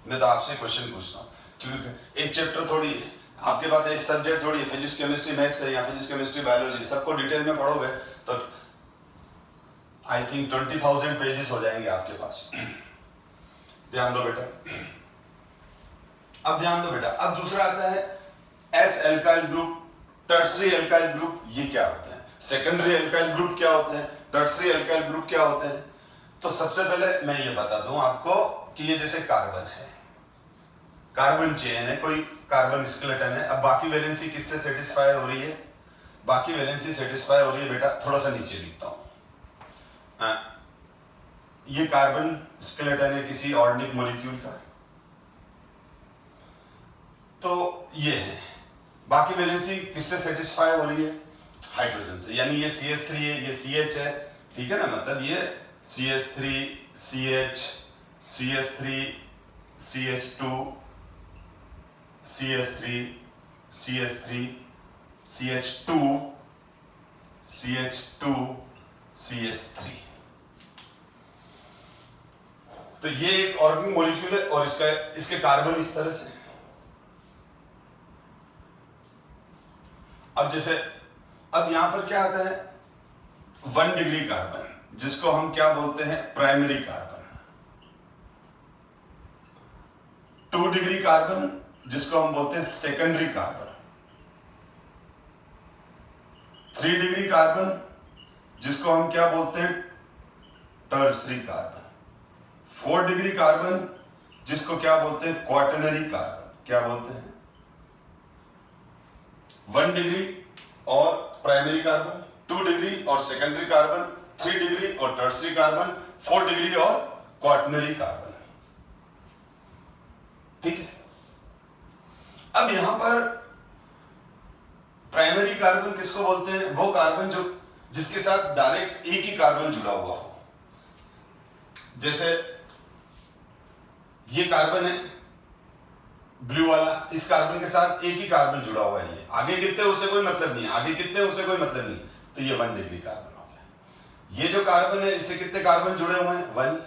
[SPEAKER 1] मैं तो आपसे क्वेश्चन पूछता हूँ, क्योंकि एक चैप्टर थोड़ी है, आपके पास एक सब्जेक्ट थोड़ी है, फिजिक्स केमिस्ट्री मैथ्स है या फिजिक्स केमिस्ट्री बायोलॉजी, सबको डिटेल में पढ़ोगे तो आई थिंक 20,000 पेजेस हो जाएंगे आपके पास। ध्यान दो बेटा, अब ध्यान दो बेटा। अब दूसरा आता है S alkyl group, tertiary alkyl group. ये क्या होता है? सेकेंडरी एल्काइल ग्रुप क्या होता है? टर्सरी एल्काइल ग्रुप क्या होता है? तो सबसे पहले मैं ये बता दूं आपको कि ये जैसे कार्बन है, कार्बन चेन है, कोई कार्बन स्केलेटन है। अब बाकी वैलेंसी किससे सेटिस्फाई हो रही है? बाकी वैलेंसी सेटिस्फाई हो रही है बेटा, थोड़ा सा नीचे लिखता हूं। ये कार्बन स्केलेटन है किसी ऑर्गेनिक मॉलिक्यूल का, तो ये है। बाकी वैलेंसी किससे सेटिस्फाई हो रही है? हाइड्रोजन से। यानी ये CH3 है, ये CH है, ठीक है ना। मतलब ये CH3 CH CH3 CH2 CH3 CH3 CH2 CH2 CH3। तो ये एक ऑर्गेनिक मॉलिक्यूल है और इसके कार्बन इस तरह से। अब जैसे अब यहां पर क्या आता है? 1 डिग्री कार्बन, जिसको हम क्या बोलते हैं? Primary carbon. 2 डिग्री कार्बन, जिसको हम बोलते हैं सेकेंडरी कार्बन। 3 डिग्री कार्बन, जिसको हम क्या बोलते हैं? Tertiary carbon. 4 डिग्री कार्बन, जिसको क्या बोलते हैं? Quaternary carbon. क्या बोलते हैं? 1 डिग्री और प्राइमरी कार्बन, 2 डिग्री और सेकेंडरी कार्बन, 3 डिग्री और टर्सरी कार्बन, 4 डिग्री और क्वाटरनरी कार्बन। ठीक है। अब यहां पर प्राइमरी कार्बन किसको बोलते हैं? वो कार्बन जो जिसके साथ डायरेक्ट एक ही कार्बन जुड़ा हुआ हो। जैसे ये कार्बन है ब्लू वाला, इस कार्बन के साथ एक ही कार्बन जुड़ा हुआ है। ये आगे कितने उससे कोई मतलब नहीं है, आगे कितने उससे कोई मतलब नहीं, तो ये 1 डिग्री कार्बन हो गया। ये जो कार्बन है इससे कितने कार्बन जुड़े हुए हैं? 1।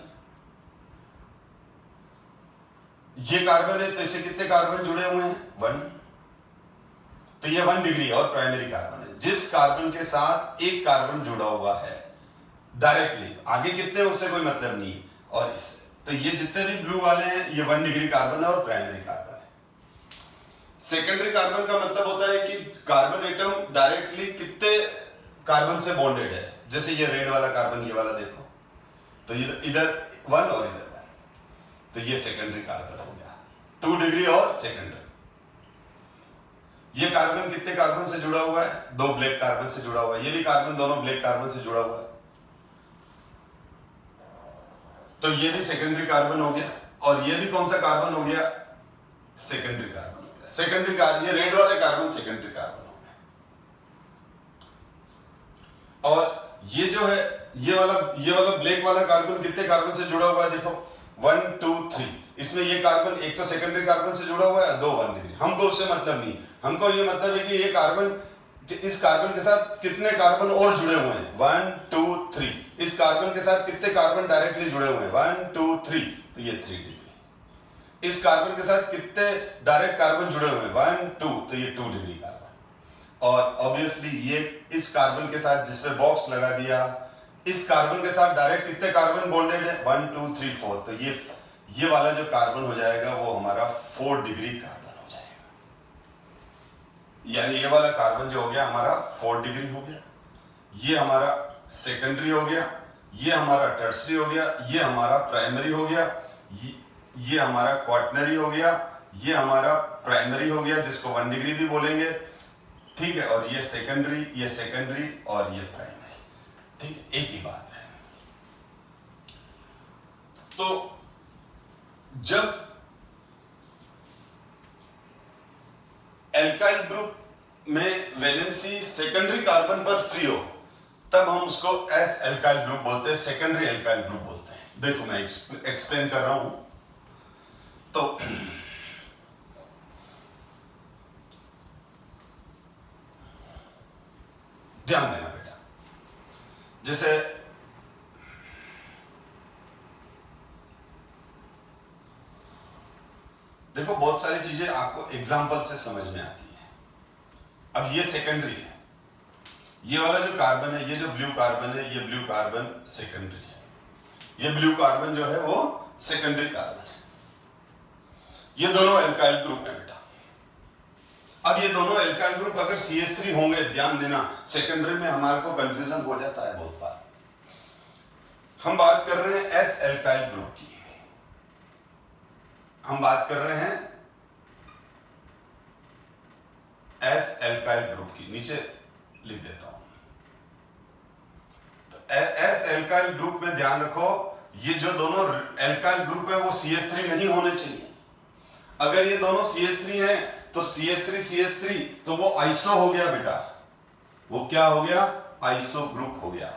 [SPEAKER 1] ये कार्बन है तो इससे कितने कार्बन जुड़े हुए हैं? 1। तो ये 1 डिग्री और प्राइमरी कार्बन है। जिस कार्बन के साथ एक कार्बन जुड़ा हुआ है डायरेक्टली, आगे कितने उससे कोई मतलब नहीं है, और इससे तो ये जितने भी ब्लू वाले हैं ये 1 डिग्री कार्बन है और प्राइमरी कार्बन है। सेकेंडरी कार्बन का मतलब होता है कि कार्बन एटम डायरेक्टली कितने कार्बन से बॉन्डेड है। जैसे ये रेड वाला कार्बन, ये वाला देखो, तो इधर 1 और इधर 1, तो ये सेकेंडरी कार्बन हो गया। 2 डिग्री और सेकेंडरी। ये कार्बन कितने कार्बन से जुड़ा हुआ है? 2 ब्लैक कार्बन से जुड़ा हुआ है। ये भी कार्बन दोनों ब्लैक कार्बन से जुड़ा हुआ है, तो ये भी सेकेंडरी कार्बन हो गया। और ये भी कौन सा कार्बन हो गया? सेकेंडरी कार्बन हो गया। सेकेंडरी कार्बन, ये रेड वाले कार्बन सेकेंडरी कार्बन हो गए। और ये जो है ये वाला ब्लैक वाला कार्बन कितने कार्बन से जुड़ा हुआ है? देखो 1 2 3। इसमें ये कार्बन एक तो सेकेंडरी कार्बन से जुड़ा हुआ है, 2 1 डिग्री। हमको उससे मतलब नहीं, हमको ये मतलब है कि ये कार्बन इस कार्बन के साथ कितने कार्बन और जुड़े हुए हैं? 1 2 3। इस कार्बन के साथ कितने कार्बन डायरेक्टली जुड़े हुए हैं? 1 2 3, तो ये 3 डिग्री। इस कार्बन के साथ कितने डायरेक्ट कार्बन जुड़े हुए हैं? 1 2, तो ये 2 डिग्री कार्बन। और ऑब्वियसली ये इस कार्बन के साथ जिस पे बॉक्स लगा दिया, इस कार्बन के साथ डायरेक्ट कितने कार्बन बॉन्डेड है? 1 2 3 4, तो ये वाला जो कार्बन हो जाएगा वो हमारा 4 डिग्री कार्बन हो जाएगा। यानी ये वाला कार्बन जो हो गया हमारा 4 डिग्री हो गया। ये हमारा सेकेंडरी हो गया, ये हमारा टर्सरी हो गया, ये हमारा प्राइमरी हो गया, ये हमारा क्वाटरनरी हो गया, ये हमारा प्राइमरी हो गया जिसको 1 डिग्री भी बोलेंगे, ठीक है। और ये सेकेंडरी और ये प्राइमरी, ठीक है, एक ही बात है। तो जब एल्काइल ग्रुप में वैलेंसी सेकेंडरी कार्बन पर फ्री हो तब हम उसको एस एल्काइल ग्रुप बोलते हैं, सेकेंडरी एल्काइल ग्रुप बोलते हैं। देखो मैं एक्सप्लेन कर रहा हूं। तो ध्यान देना बेटा, जैसे देखो बहुत सारी चीजें आपको एग्जाम्पल से समझ में आती है। अब ये सेकेंडरी है, ये वाला जो कार्बन है, ये जो ब्लू कार्बन है, ये ब्लू कार्बन सेकेंडरी है, ये ब्लू कार्बन जो है वो सेकेंडरी कार्बन है। ये दोनों एल्काइल ग्रुप है बेटा। अब ये दोनों एल्काइल ग्रुप अगर CH3 होंगे, ध्यान देना सेकेंडरी में हमारे को कंफ्यूजन हो जाता है बहुत बार। हम बात कर रहे हैं S एल्काइल ग्रुप की, हम बात कर रहे हैं S एल्काइल ग्रुप की, नीचे लिख देता हूं। तो S एल्काइल ग्रुप में ध्यान रखो, ये जो दोनों एल्काइल ग्रुप है वो CH3 नहीं होने चाहिए। अगर ये दोनों CH3 हैं तो CH3 तो वो आइसो हो गया बेटा, वो क्या हो गया, आइसो ग्रुप हो गया।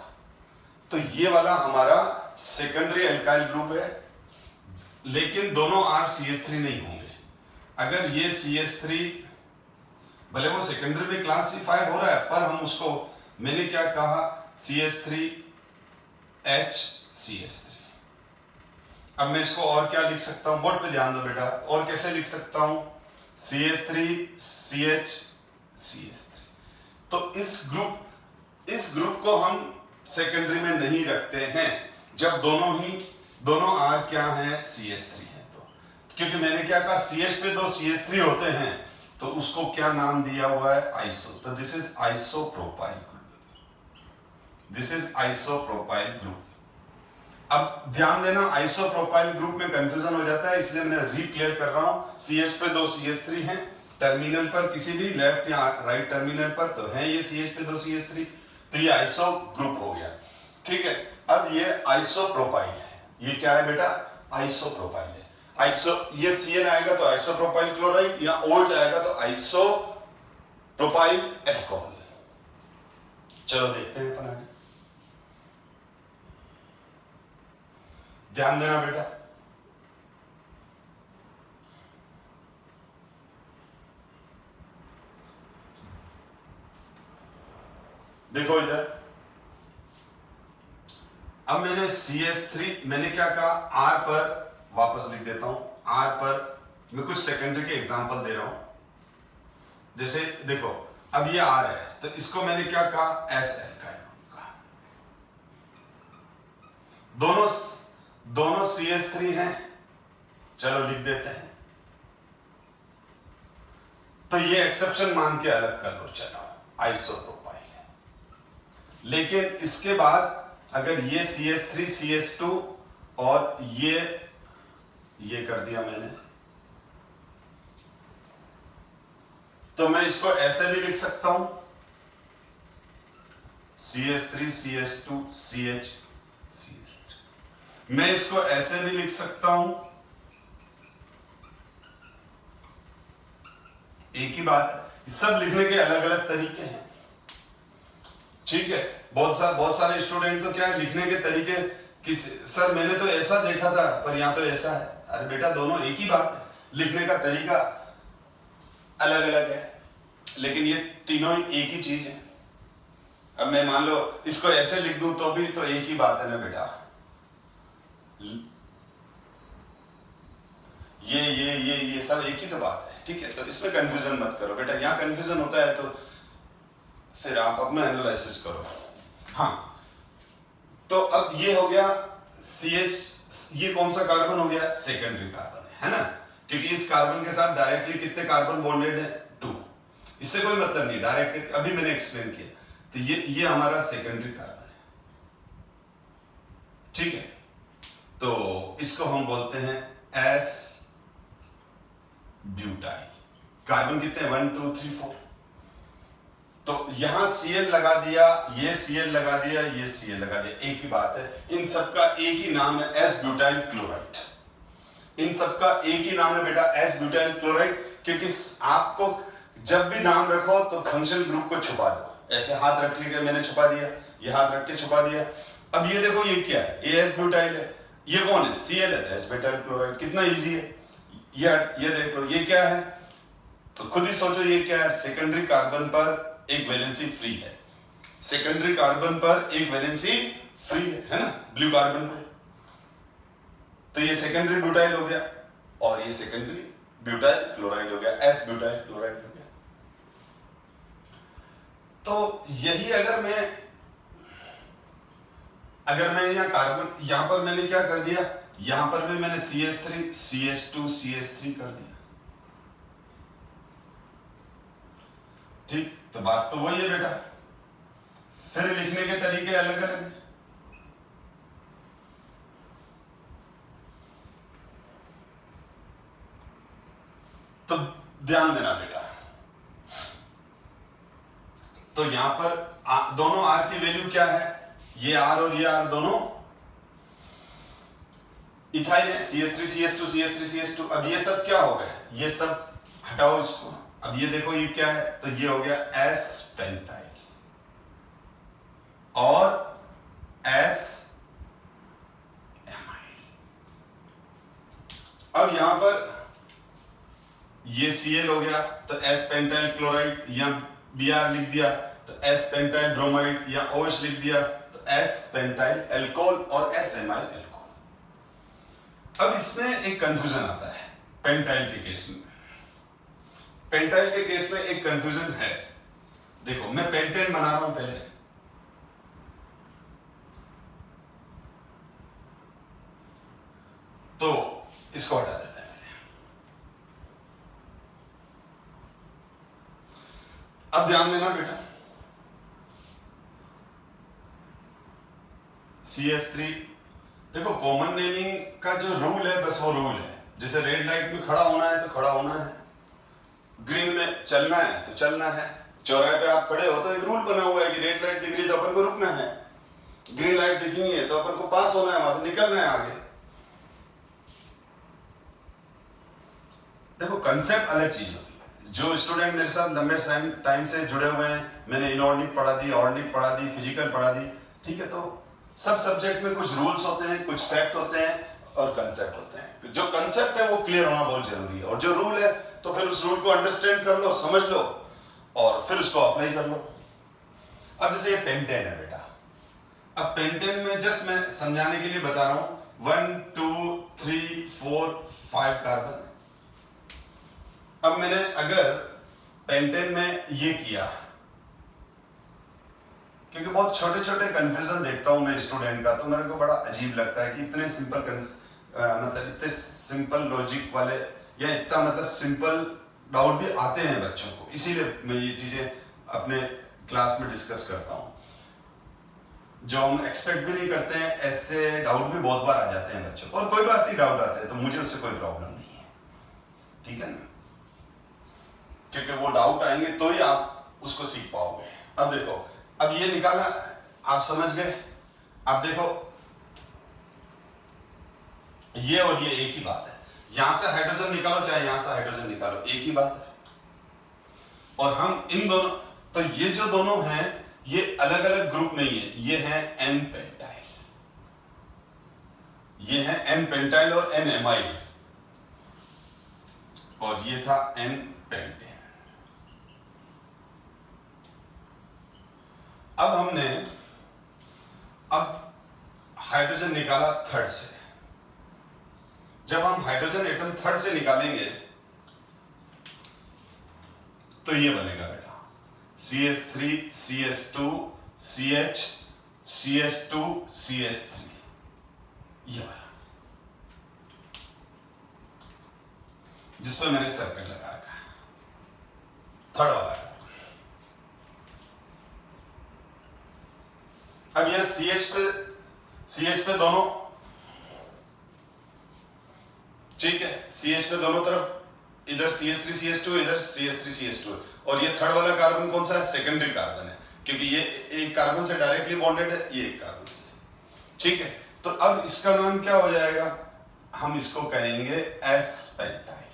[SPEAKER 1] तो ये वाला हमारा सेकेंडरी एल्काइल ग्रुप है, लेकिन दोनों R CH3 नहीं होंगे। अगर ये CH3 भले वो सेकेंडरी में क्लासिफाई हो रहा है, पर हम उसको, मैंने क्या कहा, CH3H CH3। अब मैं इसको और क्या लिख सकता हूं, बोर्ड पे ध्यान दो बेटा, और कैसे लिख सकता हूं, CH3CH CH3। तो इस ग्रुप को हम सेकेंडरी में नहीं रखते हैं जब दोनों R क्या है, CH3 है। तो क्योंकि मैंने क्या कहा, CH पे दो CH3 होते हैं तो उसको क्या नाम दिया हुआ है, आइसो। तो this is isopropyl group, this is isopropyl group. अब ध्यान देना, आइसोप्रोपाइल ग्रुप में कंफ्यूजन हो जाता है, इसलिए मैं रीक्लियर कर रहा हूं। CH पे दो CH3 हैं टर्मिनल पर, किसी भी लेफ्ट या राइट टर्मिनल पर, तो है ये CH पे दो CH3, तो ये आइसो ग्रुप हो गया। ठीक है, अब ये आइसोप्रोपाइल है, ये क्या है बेटा, आइसोप्रोपाइल है। आइसो, ये Cl आएगा तो आइसोप्रोपाइल क्लोराइड, या OH आएगा तो आइसोप्रोपाइल अल्कोहल। चलो देखते हैं अपन आगे, ध्यान देना बेटा। देखो इधर, अब मैंने CH3, मैंने क्या कहा, R पर वापस लिख देता हूं, R पर मैं कुछ सेकेंडरी के एग्जांपल दे रहा हूं। जैसे देखो, अब ये R है तो इसको मैंने क्या कहा, S एल्काइल ग्रुप कहा। दोनों CH3 हैं, चलो लिख देते हैं। तो ये एक्सेप्शन मान के अलग कर लो, चलो आइसोप्रोपाइल है। लेकिन इसके बाद अगर ये CH3 CH2 और ये कर दिया मैंने, तो मैं इसको ऐसे भी लिख सकता हूं, CH3 CH2 CH CH3। मैं इसको ऐसे भी लिख सकता हूं, एक ही बात है, सब लिखने के अलग अलग तरीके हैं। ठीक है, बहुत सारे स्टूडेंट तो क्या है, लिखने के तरीके कि सर मैंने तो ऐसा देखा था पर यहां तो ऐसा है। अरे बेटा, दोनों एक ही बात है, लिखने का तरीका अलग अलग है, लेकिन ये तीनों ही एक ही चीज है। अब मैं मान लो इसको ऐसे लिख दूं तो भी तो एक ही बात है ना बेटा, ये सब एक ही तो बात है। ठीक है, तो इसमें कंफ्यूजन मत करो बेटा, यहां कंफ्यूजन होता है तो फिर आप अपना एनालिसिस करो। हाँ, तो अब ये हो गया CH, ये कौन सा कार्बन हो गया, सेकेंडरी कार्बन है ना, क्योंकि इस कार्बन के साथ डायरेक्टली कितने कार्बन बॉन्डेड है, 2। इससे कोई मतलब नहीं, डायरेक्टली अभी मैंने एक्सप्लेन किया। तो ये हमारा सेकेंडरी कार्बन है। ठीक है, तो इसको हम बोलते हैं S ब्यूटाइल। कार्बन कितने, 1 2 3 4। तो यहां Cl लगा दिया, ये Cl लगा दिया, ये Cl लगा दिया, एक ही बात है। इन सबका एक ही नाम है, S ब्यूटाइल क्लोराइड। इन सबका एक ही नाम है बेटा, S ब्यूटाइल क्लोराइड। क्योंकि आपको जब भी नाम रखो तो फंक्शनल ग्रुप को छुपा दो, ऐसे हाथ रख लिया, मैंने छुपा दिया, ये हाथ रख के छुपा दिया। अब ये देखो, ये क्या है, ये S ब्यूटाइल है, ये कौन है, Cl है, S ब्यूटाइल क्लोराइड। कितना इजी है, ये देख लो, ये क्या है, तो खुद ही सोचो ये क्या है, सेकेंडरी कार्बन पर एक वैलेंसी फ्री है, सेकेंडरी कार्बन पर एक वैलेंसी फ्री है ना, ब्लू कार्बन पे। तो ये सेकेंडरी ब्यूटाइल हो गया और ये सेकेंडरी ब्यूटाइल क्लोराइड हो गया, S ब्यूटाइल क्लोराइड हो गया। तो यही अगर मैं यहाँ कार्बन, यहां पर मैंने क्या कर दिया, यहां पर भी मैंने CH3 CH2 CH3 कर दिया, ठीक। तो बात तो वही है बेटा, फिर लिखने के तरीके अलग अलग हैं। तो ध्यान देना बेटा, तो यहां पर दोनों R की वैल्यू क्या है, ये R और ये R दोनों इथाइल है, CH3 CH2 CH3 CH2। अब ये सब क्या हो गए, ये सब हटाओ इसको, अब ये देखो ये क्या है, तो ये हो गया S पेंटाइल और S एमाइल। अब यहां पर ये Cl हो गया तो S पेंटाइल क्लोराइड, या Br लिख दिया तो S पेंटाइल ब्रोमाइड, या OH लिख दिया तो S पेंटाइल एल्कोहल और S एमाइल एल्कोहल। अब इसमें एक कंफ्यूजन आता है पेंटाइल के केस में, पेंटाइल के केस में एक कंफ्यूजन है। देखो मैं पेंटेन बना रहा हूं पहले, तो इसको हटा देते हैं पहले। अब ध्यान देना बेटा, CH3, देखो कॉमन नेमिंग का जो रूल है बस वो रूल है, जैसे रेड लाइट में खड़ा होना है तो खड़ा होना है, ग्रीन में चलना है तो चलना है, चौराहे पे आप खड़े हो तो एक रूल बना हुआ है कि रेड लाइट दिख रही तो अपन को रुकना है, ग्रीन लाइट दिखनी है तो अपन को पास होना है, वहां से निकलना है आगे। देखो कंसेप्ट अलग चीज होती है। जो स्टूडेंट मेरे साथ लंबे टाइम से जुड़े हुए हैं, मैंने इनऑर्गेनिक पढ़ा दी, ऑर्गेनिक पढ़ा दी, फिजिकल पढ़ा दी, ठीक है, तो सब सब्जेक्ट में कुछ रूल्स होते हैं, कुछ फैक्ट होते हैं और कंसेप्ट होते हैं। जो कंसेप्ट है वो क्लियर होना बहुत जरूरी है, और जो रूल है तो फिर उस रूल को अंडरस्टैंड कर लो, समझ लो और फिर उसको अप्लाई कर लो। अब जैसे ये पेंटेन है बेटा, अब पेंटेन में जस्ट मैं समझाने के लिए बता रहा हूं, 1 2 3 4 5 कार्बन। अब मैंने अगर पेंटेन में ये किया, क्योंकि बहुत छोटे छोटे कंफ्यूजन देखता हूं मैं स्टूडेंट का, तो मेरे को बड़ा अजीब लगता है कि इतने सिंपल मतलब इतने सिंपल लॉजिक वाले या इतना मतलब सिंपल डाउट भी आते हैं बच्चों को, इसीलिए मैं ये चीजें अपने क्लास में डिस्कस करता हूं। जो हम एक्सपेक्ट भी नहीं करते हैं, ऐसे डाउट भी बहुत बार आ जाते हैं बच्चों को, और कोई बात नहीं, डाउट आते हैं तो मुझे उससे कोई प्रॉब्लम नहीं है, ठीक है ना, क्योंकि वो डाउट आएंगे तो ही आप उसको सीख पाओगे। अब देखो, अब ये निकाला, आप समझ गए। अब देखो ये और ये एक ही बात है, यहां से हाइड्रोजन निकालो चाहे यहां से हाइड्रोजन निकालो, एक ही बात है। और हम इन दोनों, तो ये जो दोनों हैं ये अलग अलग ग्रुप नहीं है, ये है N पेंटाइल, ये है N पेंटाइल और N एमाइल, और ये था N पेंटेन। अब हमने हाइड्रोजन निकाला थर्ड से, जब हम हाइड्रोजन एटम थर्ड से निकालेंगे तो ये बनेगा बेटा CH3 CH2 CH CH2 CH3, ये वाला जिसपे मैंने सर्कल लगा रखा है, थर्ड वाला। अब यह CH पे दोनों, ठीक है, CH पे दोनों तरफ, इधर CH3 CH2 इधर CH3 CH2, और ये थर्ड वाला कार्बन कौन सा है, सेकेंडरी कार्बन है, क्योंकि ये एक कार्बन से डायरेक्टली बॉन्डेड है, ये एक कार्बन से, ठीक है। तो अब इसका नाम क्या हो जाएगा, हम इसको कहेंगे S पेंटाइल,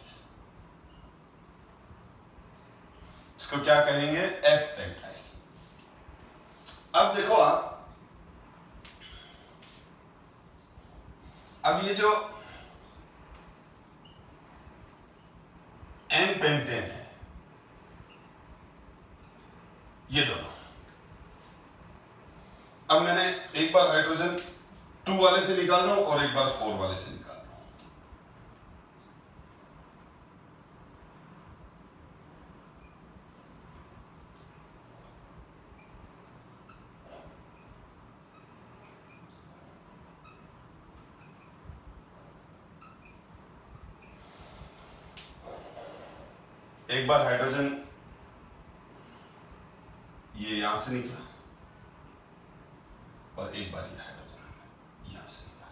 [SPEAKER 1] इसको क्या कहेंगे, S पेंटाइल। अब देखो आप, अब ये जो N पेंटेन है, ये दोनों, अब मैंने एक बार हाइड्रोजन 2 वाले से निकाल रहा हूं और एक बार 4 वाले से निकाल रहा हूं। एक बार हाइड्रोजन ये यहां से निकला और एक बार ये हाइड्रोजन यहां से निकला,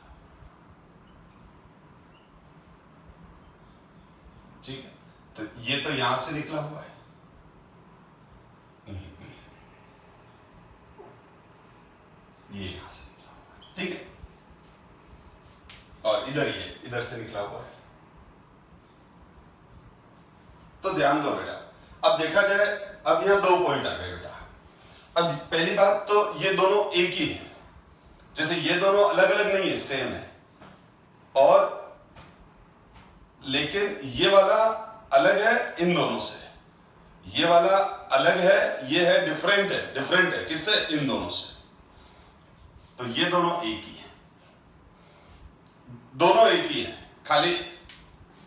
[SPEAKER 1] ठीक है। तो ये तो यहां से निकला हुआ है, ये यहां से निकला हुआ है, ठीक है। और इधर ये इधर से निकला हुआ है। तो ध्यान दो बेटा, अब देखा जाए, अब यहां 2 पॉइंट आ गए बेटा। अब पहली बात तो ये दोनों एक ही है, जैसे ये दोनों अलग अलग नहीं है, सेम है, और लेकिन ये वाला अलग है इन दोनों से, ये वाला अलग है, ये है डिफरेंट है किससे? इन दोनों से। तो ये दोनों एक ही है, दोनों एक ही है, खाली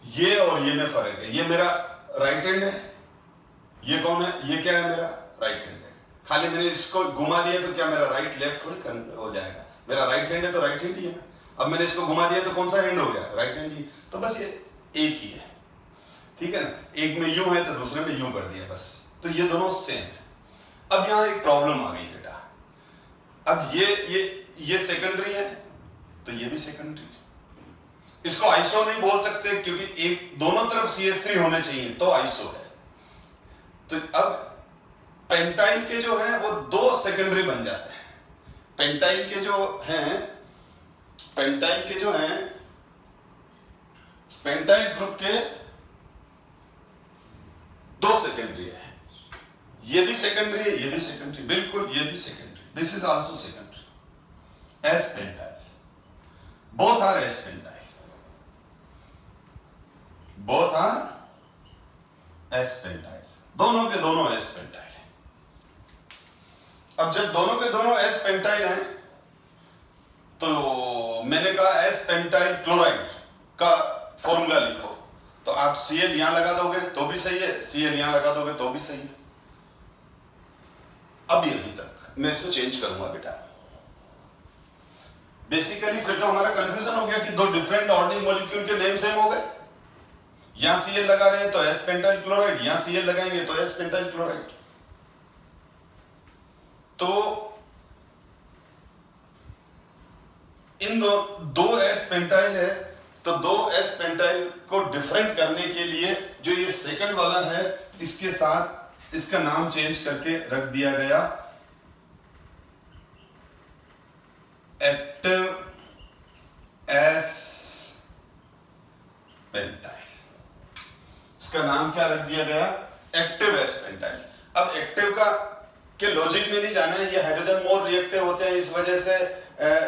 [SPEAKER 1] ये और ये में फर्क है। ये मेरा राइट हैंड है, ये कौन है? ये क्या है? मेरा राइट हैंड है। खाली मैंने इसको घुमा दिया तो क्या मेरा राइट लेफ्ट थोड़ी हो जाएगा? मेरा राइट हैंड है तो राइट हैंड ही है ना। अब मैंने इसको घुमा दिया तो कौन सा हैंड हो गया? राइट हैंड ही। तो बस ये एक ही है, ठीक है ना। एक में यूं है तो दूसरे में यूं कर दिया बस। तो ये दोनों सेम है। अब यहां एक प्रॉब्लम आ गई बेटा, अब ये सेकेंडरी है तो ये भी सेकेंडरी है। इसको आइसो नहीं बोल सकते क्योंकि एक दोनों तरफ CH3 होने चाहिए तो आइसो है। तो अब पेंटाइल के जो हैं वो 2 सेकेंडरी बन जाते हैं। पेंटाइल के जो हैं पेंटाइल ग्रुप के 2 सेकेंडरी है। ये भी सेकेंडरी है, ये भी सेकेंडरी, बिल्कुल ये भी secondary. This is also secondary S pentyl, both R S pentyl, both R S pentyl, दोनों के दोनों एस पेंटाइल है। अब जब दोनों के दोनों एस पेंटाइल हैं तो मैंने कहा एस पेंटाइल क्लोराइड का फॉर्मूला लिखो, तो आप Cl यहां लगा दोगे तो भी सही है, Cl यहां लगा दोगे तो भी सही है। अभी तक मैं इसको चेंज करूंगा बेटा। बेसिकली फिर तो हमारा कंफ्यूजन हो गया कि 2 डिफरेंट ऑर्डिनल मॉलिक्यूल के नेम सेम हो गए। यहां Cl लगा रहे हैं तो एस पेंटाइल क्लोराइड, यहां Cl लगाएंगे तो एस पेंटाइल क्लोराइड। तो इन दो एस पेंटाइल है, तो 2 एस पेंटाइल को डिफरेंट करने के लिए जो ये सेकंड वाला है इसके साथ इसका नाम चेंज करके रख दिया गया एक्टिव एस पेंटाइल। इसका नाम क्या रख दिया गया? Active s pentyl. अब एक्टिव का के लॉजिक में नहीं जाना है, ये हाइड्रोजन मोर रिएक्टिव होते हैं इस वजह से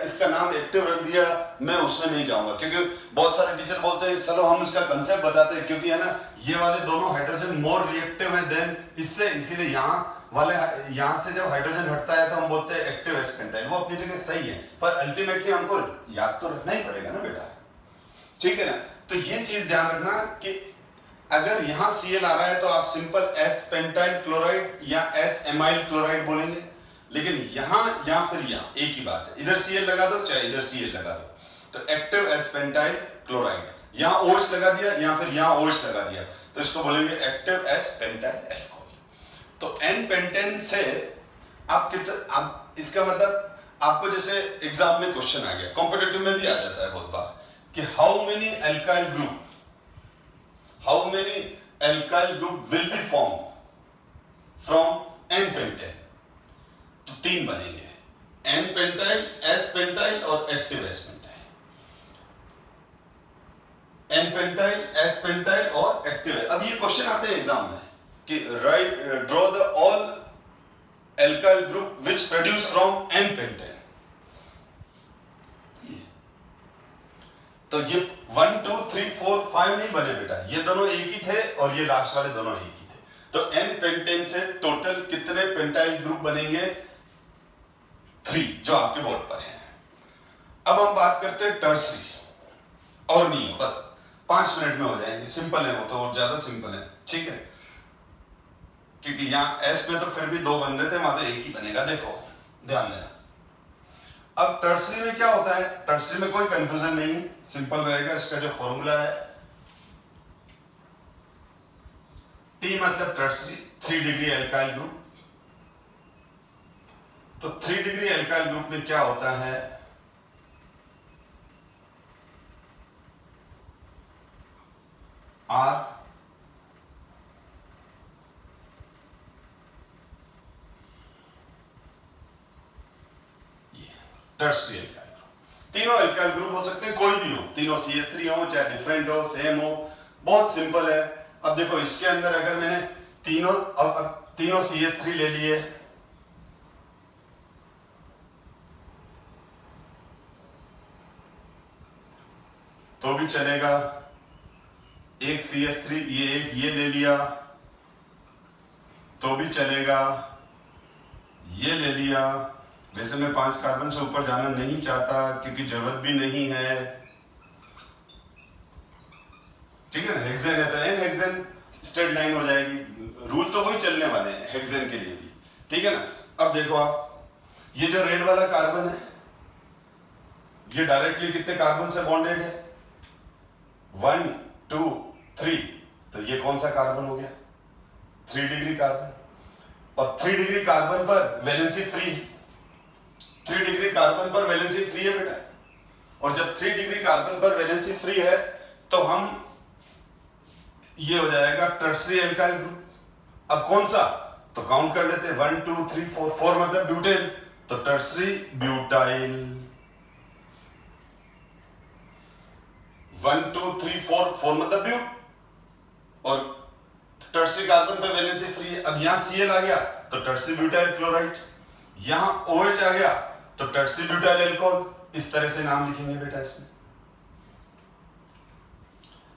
[SPEAKER 1] इसका नाम एक्टिव रख दिया, मैं उसमें नहीं जाऊंगा क्योंकि बहुत सारे टीचर बोलते हैं चलो हम इसका कंसेप्ट बताते हैं, क्योंकि है ना ये वाले दोनों हाइड्रोजन मोर रिएक्टिव हैं देन इससे, इसीलिए यहाँ से जब हाइड्रोजन हटता है तो हम बोलते हैं एक्टिव एस पेंटाइल। वो अपनी जगह सही है पर अल्टीमेटली हमको याद तो रखना ही पड़ेगा ना बेटा, ठीक है ना। तो ये चीज ध्यान रखना कि अगर यहां Cl आ रहा है तो आप सिंपल एस पेंटाइल क्लोराइड या एस एमाइल क्लोराइड बोलेंगे, लेकिन यहां या फिर यहां एक ही बात है, इधर Cl लगा दो चाहे इधर Cl लगा दो। तो एक्टिव एस पेंटाइल क्लोराइड, यहां OH लगा दिया या फिर यहां OH लगा दिया तो इसको बोलेंगे एक्टिव एस पेंटाइल एल्कोहल। तो एन पेंटेन से आप इसका मतलब आपको जैसे एग्जाम में क्वेश्चन आ गया, कॉम्पिटिटिव में भी आ जाता है बहुत बार कि how many alkyl group will be form from n pentane. तो 3 बनेंगे, एन पेंटाइल, एस पेंटाइल और active s pentyl. N pentyl, s pentyl और एक्टिव। अब ये क्वेश्चन आते हैं एग्जाम में कि draw the all alkyl group which produce from n pentane. तो ये 1 2 3 4 5 नहीं बने बेटा, ये दोनों एक ही थे और ये लास्ट वाले दोनों एक ही थे। तो एन पेंटेन से टोटल कितने पेंटाइल ग्रुप बनेंगे? 3 जो आपके बोर्ड पर है। अब हम बात करते हैं टर्सरी, और नहीं बस 5 मिनट में हो जाएंगे, सिंपल है वो तो, ज्यादा सिंपल है, ठीक है। क्योंकि यहां एस में तो फिर भी 2 बन रहे थे, वहां तो एक ही बनेगा। देखो ध्यान देना, अब टर्सरी में क्या होता है? टर्सरी में कोई कंफ्यूजन नहीं, सिंपल रहेगा। इसका जो फॉर्मूला है T मतलब टर्सरी 3 डिग्री एल्काइल ग्रुप। तो 3 डिग्री एल्काइल ग्रुप में क्या होता है, R टर्सरी एल्काइल ग्रुप। तीनों एल्काइल ग्रुप हो सकते हैं, कोई भी हो, तीनों CH3 हो चाहे डिफरेंट हो सेम हो, बहुत सिंपल है। अब देखो इसके अंदर अगर मैंने तीनों CH3 ले लिए, तो भी चलेगा। एक CH3 ये ले लिया तो भी चलेगा, ये ले लिया। वैसे मैं 5 कार्बन से ऊपर जाना नहीं चाहता क्योंकि जरूरत भी नहीं है, ठीक है ना। हेक्सेन है तो एन हेक्सेन स्ट्रेट लाइन हो जाएगी, रूल तो वही चलने वाले हैं हेक्सेन के लिए भी, ठीक है ना। अब देखो आप, ये जो रेड वाला कार्बन है ये डायरेक्टली कितने कार्बन से बॉन्डेड है, 1 2 3, तो ये कौन सा कार्बन हो गया, 3 डिग्री कार्बन। और 3 डिग्री कार्बन पर वैलेंसी फ्री है, 3 डिग्री कार्बन पर वैलेंसी फ्री है बेटा। और जब 3 डिग्री कार्बन पर वैलेंसी फ्री है तो हम ये हो जाएगा टर्सरी एल्काइल ग्रुप। अब कौन सा, तो काउंट कर लेते हैं, 1 2 3 4, 4 मतलब ब्यूटेन, तो टर्सरी ब्यूटाइल। 1 2 3 4, 4 मतलब ब्यूट, और टर्सरी कार्बन पे वैलेंसी फ्री है। अब यहां Cl आ गया तो टर्सरी ब्यूटाइल क्लोराइड, यहां OH आ गया तो टर्सरी ब्यूटाइल एल्कोहल। इस तरह से नाम लिखेंगे बेटा इसमें।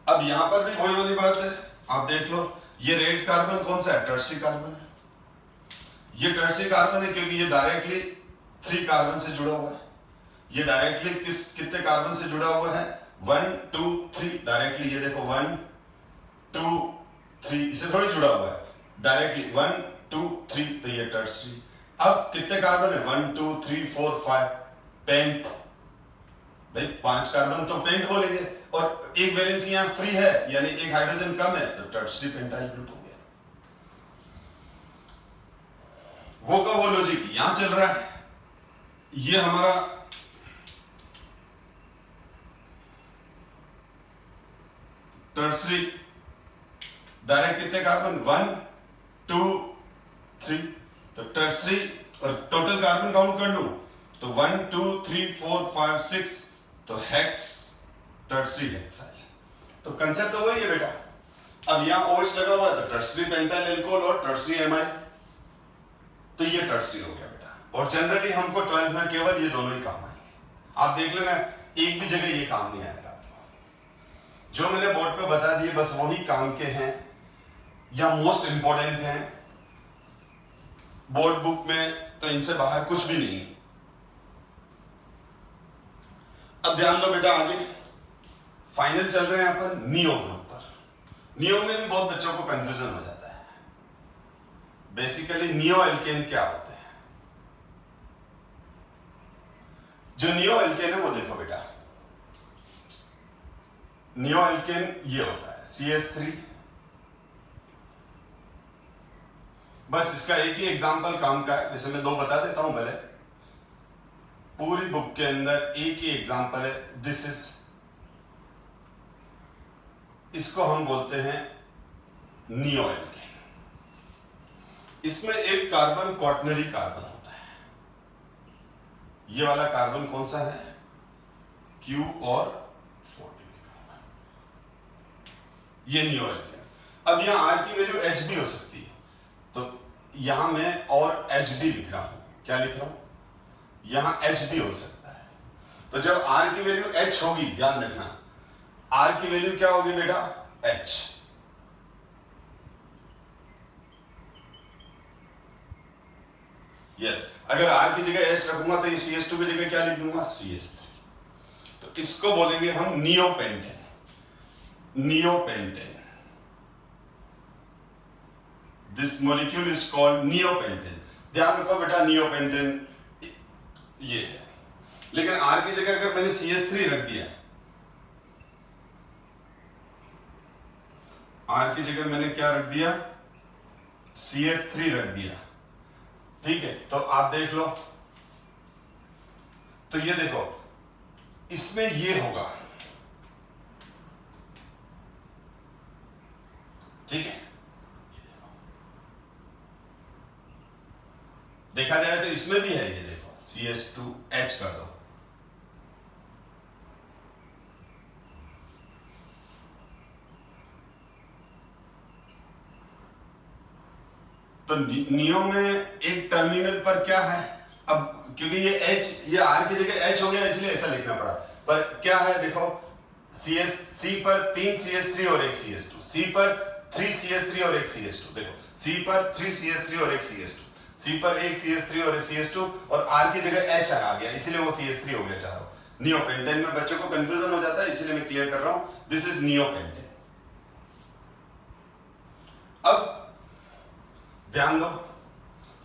[SPEAKER 1] अब यहां पर भी वही वाली बात है, आप देख लो, ये रेड कार्बन कौन सा है, टर्सरी कार्बन है। ये टर्सरी कार्बन है क्योंकि ये डायरेक्टली 3 कार्बन से जुड़ा हुआ है। ये डायरेक्टली कितने कार्बन से जुड़ा हुआ है, 1 2 3, डायरेक्टली ये देखो 1 2 3, इससे थोड़ी जुड़ा हुआ है, डायरेक्टली 1 2 3, तो ये टर्सरी। अब कितने कार्बन है, 1 2 3 4 5, पेंट, भाई 5 कार्बन तो पेंट बोलेंगे, और एक वैलेंसी यहां फ्री है यानी एक हाइड्रोजन कम है, तो टर्सरी पेंटाइल ग्रुप हो गया। वो का वो लॉजिक यहां चल रहा है। ये हमारा टर्सरी डायरेक्ट कितने कार्बन, 1 2 3, तो टर्सरी, और टोटल कार्बन काउंट कर लूं तो 1 2 3 4 5 6, तो हेक्स टर्सरी हेक्साइल। तो कंसेप्ट तो वही है बेटा। अब यहां OH लगा हुआ है तो टर्सरी पेंटाइल एल्कोहल और टर्सरी एमाइड, तो ये टर्सरी हो गया बेटा। और जनरली हमको 12th में केवल ये दोनों ही काम आएंगे, आप देख लेना, एक भी जगह ये काम नहीं आएगा। जो मैंने बोर्ड पे बता दिए बस वही काम के हैं या मोस्ट इंपॉर्टेंट हैं बोर्ड बुक में, तो इनसे बाहर कुछ भी नहीं। अब ध्यान दो बेटा, आगे फाइनल चल रहे हैं अपन नियो ग्रुप पर। नियो में भी बहुत बच्चों को कंफ्यूजन हो जाता है। बेसिकली नियो एल्केन क्या होते हैं, जो नियो एल्केन है वो देखो बेटा, नियो एल्केन ये होता है CH3। बस इसका एक ही एग्जांपल काम का है, जैसे मैं 2 बता देता हूं भले, पूरी बुक के अंदर एक ही एग्जांपल है, दिस इज, इसको हम बोलते हैं नियो एल्केन। इसमें एक कार्बन क्वाटरनरी कार्बन होता है, ये वाला कार्बन कौन सा है, Q और 4 डिग्री कार्बन, ये नियो एल्केन। अब यहां R की वैल्यू H भी हो सकती है, तो यहां मैं और H भी लिख रहा हूं, क्या लिख रहा हूं, यहां H भी हो सकता है। तो जब R की वैल्यू H होगी, ध्यान रखना, R की वैल्यू क्या होगी बेटा, H। यस, अगर R की जगह H रखूंगा तो ये CH2 की जगह क्या लिख दूंगा, CH3। तो इसको बोलेंगे हम neopentane, neopentane. This molecule is called neopentane. ध्यान रखो बेटा, नियोपेंटेन ये है, लेकिन R की जगह अगर मैंने CH3 रख दिया, R की जगह मैंने क्या रख दिया, CH3 रख दिया, ठीक है। तो आप देख लो, तो ये देखो इसमें ये होगा, ठीक है। देखा जाए तो इसमें भी है, ये देखो CH2H कर दो, तो नियो में एक टर्मिनल पर क्या है, अब क्योंकि ये H, ये R की जगह H हो गया इसलिए ऐसा लिखना पड़ा, पर क्या है देखो, C पर 3 CH3 और 1 CH2, C पर 3 CH3 और 1 CH2, देखो C पर 3 CH3 और 1 CH2, C पर 1 CH3 और 1 CH2, और R की जगह H आ गया इसलिए वो CH3 हो गया चारों। नियोपेंटेन में बच्चों को कंफ्यूजन हो जाता है इसलिए मैं क्लियर कर रहा हूं, दिस इज नियोपेंटेन। अब ध्यान दो,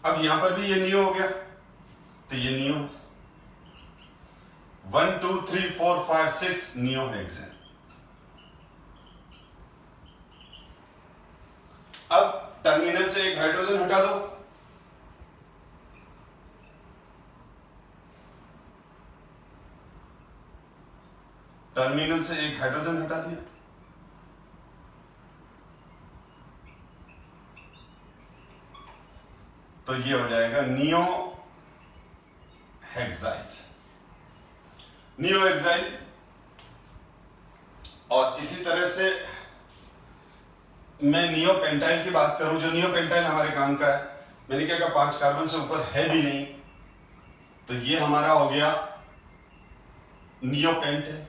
[SPEAKER 1] अब यहां पर भी ये नियो हो गया, तो ये नियो 1 2 3 4 5 6 नियो हेक्सेन। अब टर्मिनल से एक हाइड्रोजन हटा दो, टर्मिनल से एक हाइड्रोजन हटा दिया, तो ये हो जाएगा नियो हेक्साइल, नियो हेक्साइल। और इसी तरह से मैं नियो पेंटाइल की बात करूं, जो नियो पेंटाइल हमारे काम का है, मैंने क्या कहा 5 कार्बन से ऊपर है भी नहीं, तो ये हमारा हो गया नियो पेंटेन,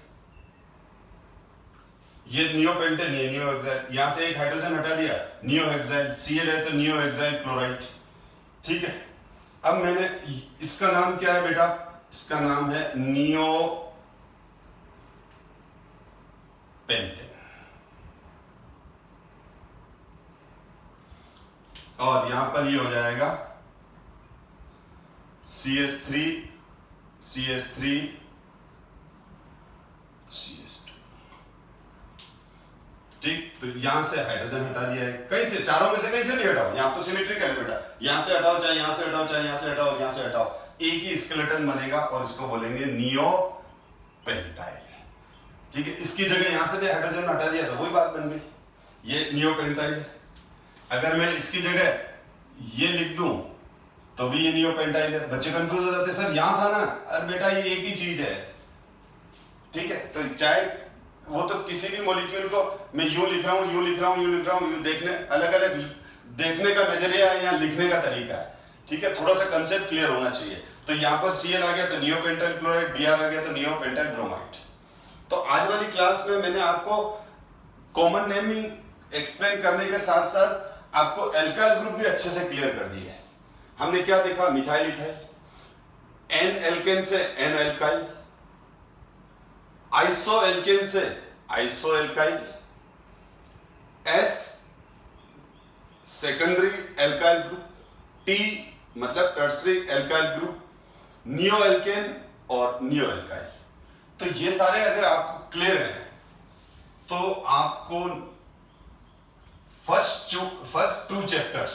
[SPEAKER 1] ये नियो पेंटेन, ये नियो हेक्साइल। यहां से एक हाइड्रोजन हटा दिया, नियो हेक्साइल, Cl है तो नियो हेक्साइल क्लोराइड, ठीक है। अब मैंने इसका नाम क्या है बेटा, इसका नाम है नियो पेंटेन, और यहां पर ये हो जाएगा CH3 CH3 CH2, ठीक। तो यहां से हाइड्रोजन हटा दिया है, कहीं से, चारों में से कहीं से भी हटाओ, यहां तो सिमेट्रिकल है बेटा, यहां से हटाओ चाहे यहां से हटाओ, चाहे यहां से हटाओ, यहां से हटाओ, एक ही स्केलेटन बनेगा और इसको बोलेंगे नियो पेंटाइल, ठीक है। इसकी जगह यहां से भी हाइड्रोजन हटा दिया तो वही बात बन गई, ये नियो पेंटाइल। अगर मैं इसकी जगह ये लिख दूं तो भी ये नियो पेंटाइल है। बच्चे कंफ्यूज हो जाते हैं, सर यहां था ना, अरे बेटा ये एक ही चीज है, ठीक है। तो चाहे वो तो किसी भी मॉलिक्यूल को मैं यूं लिख रहा हूं, यूं लिख रहा हूं, यूं लिख रहा हूं, यूं देखने, अलग अलग देखने का नजरिया है या लिखने का तरीका है, ठीक है। थोड़ा सा कंसेप्ट क्लियर होना चाहिए। तो यहां पर Cl आ गया तो नियो पेंटाइल क्लोराइड, Br आ गया तो नियो पेंटाइल ब्रोमाइड। तो आज वाली क्लास में मैंने आपको कॉमन नेमिंग एक्सप्लेन करने के साथ साथ आपको एल्काइल ग्रुप भी अच्छे से क्लियर कर दिए है। हमने क्या देखा, मिथाइल इथाइल, एन एल्केन से एन एल्काइल, आइसो एल्केन से iso alkyl, s secondary alkyl group, t मतलब tertiary alkyl group, neo alkane और नियो एल्काइल। तो ये सारे अगर आपको क्लियर हैं तो आपको first 2 chapters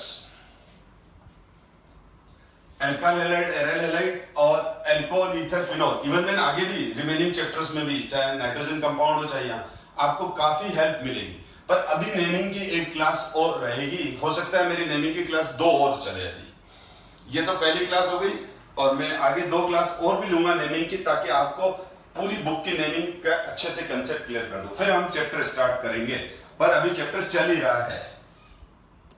[SPEAKER 1] alkyl halide, aryl halide और alcohol ether phenol, even then आगे भी रिमेनिंग चैप्टर्स में भी, चाहे नाइट्रोजन कंपाउंड हो चाहे यहां, आपको काफी हेल्प मिलेगी। पर अभी नेमिंग की एक क्लास और रहेगी, हो सकता है मेरी नेमिंग की क्लास 2 और चले। अभी ये तो पहली क्लास हो गई और मैं आगे 2 क्लास और भी लूंगा नेमिंग की, ताकि आपको पूरी बुक की नेमिंग का अच्छे से कंसेप्ट क्लियर कर दूं। फिर हम चैप्टर स्टार्ट करेंगे, पर अभी चैप्टर चल ही रहा है।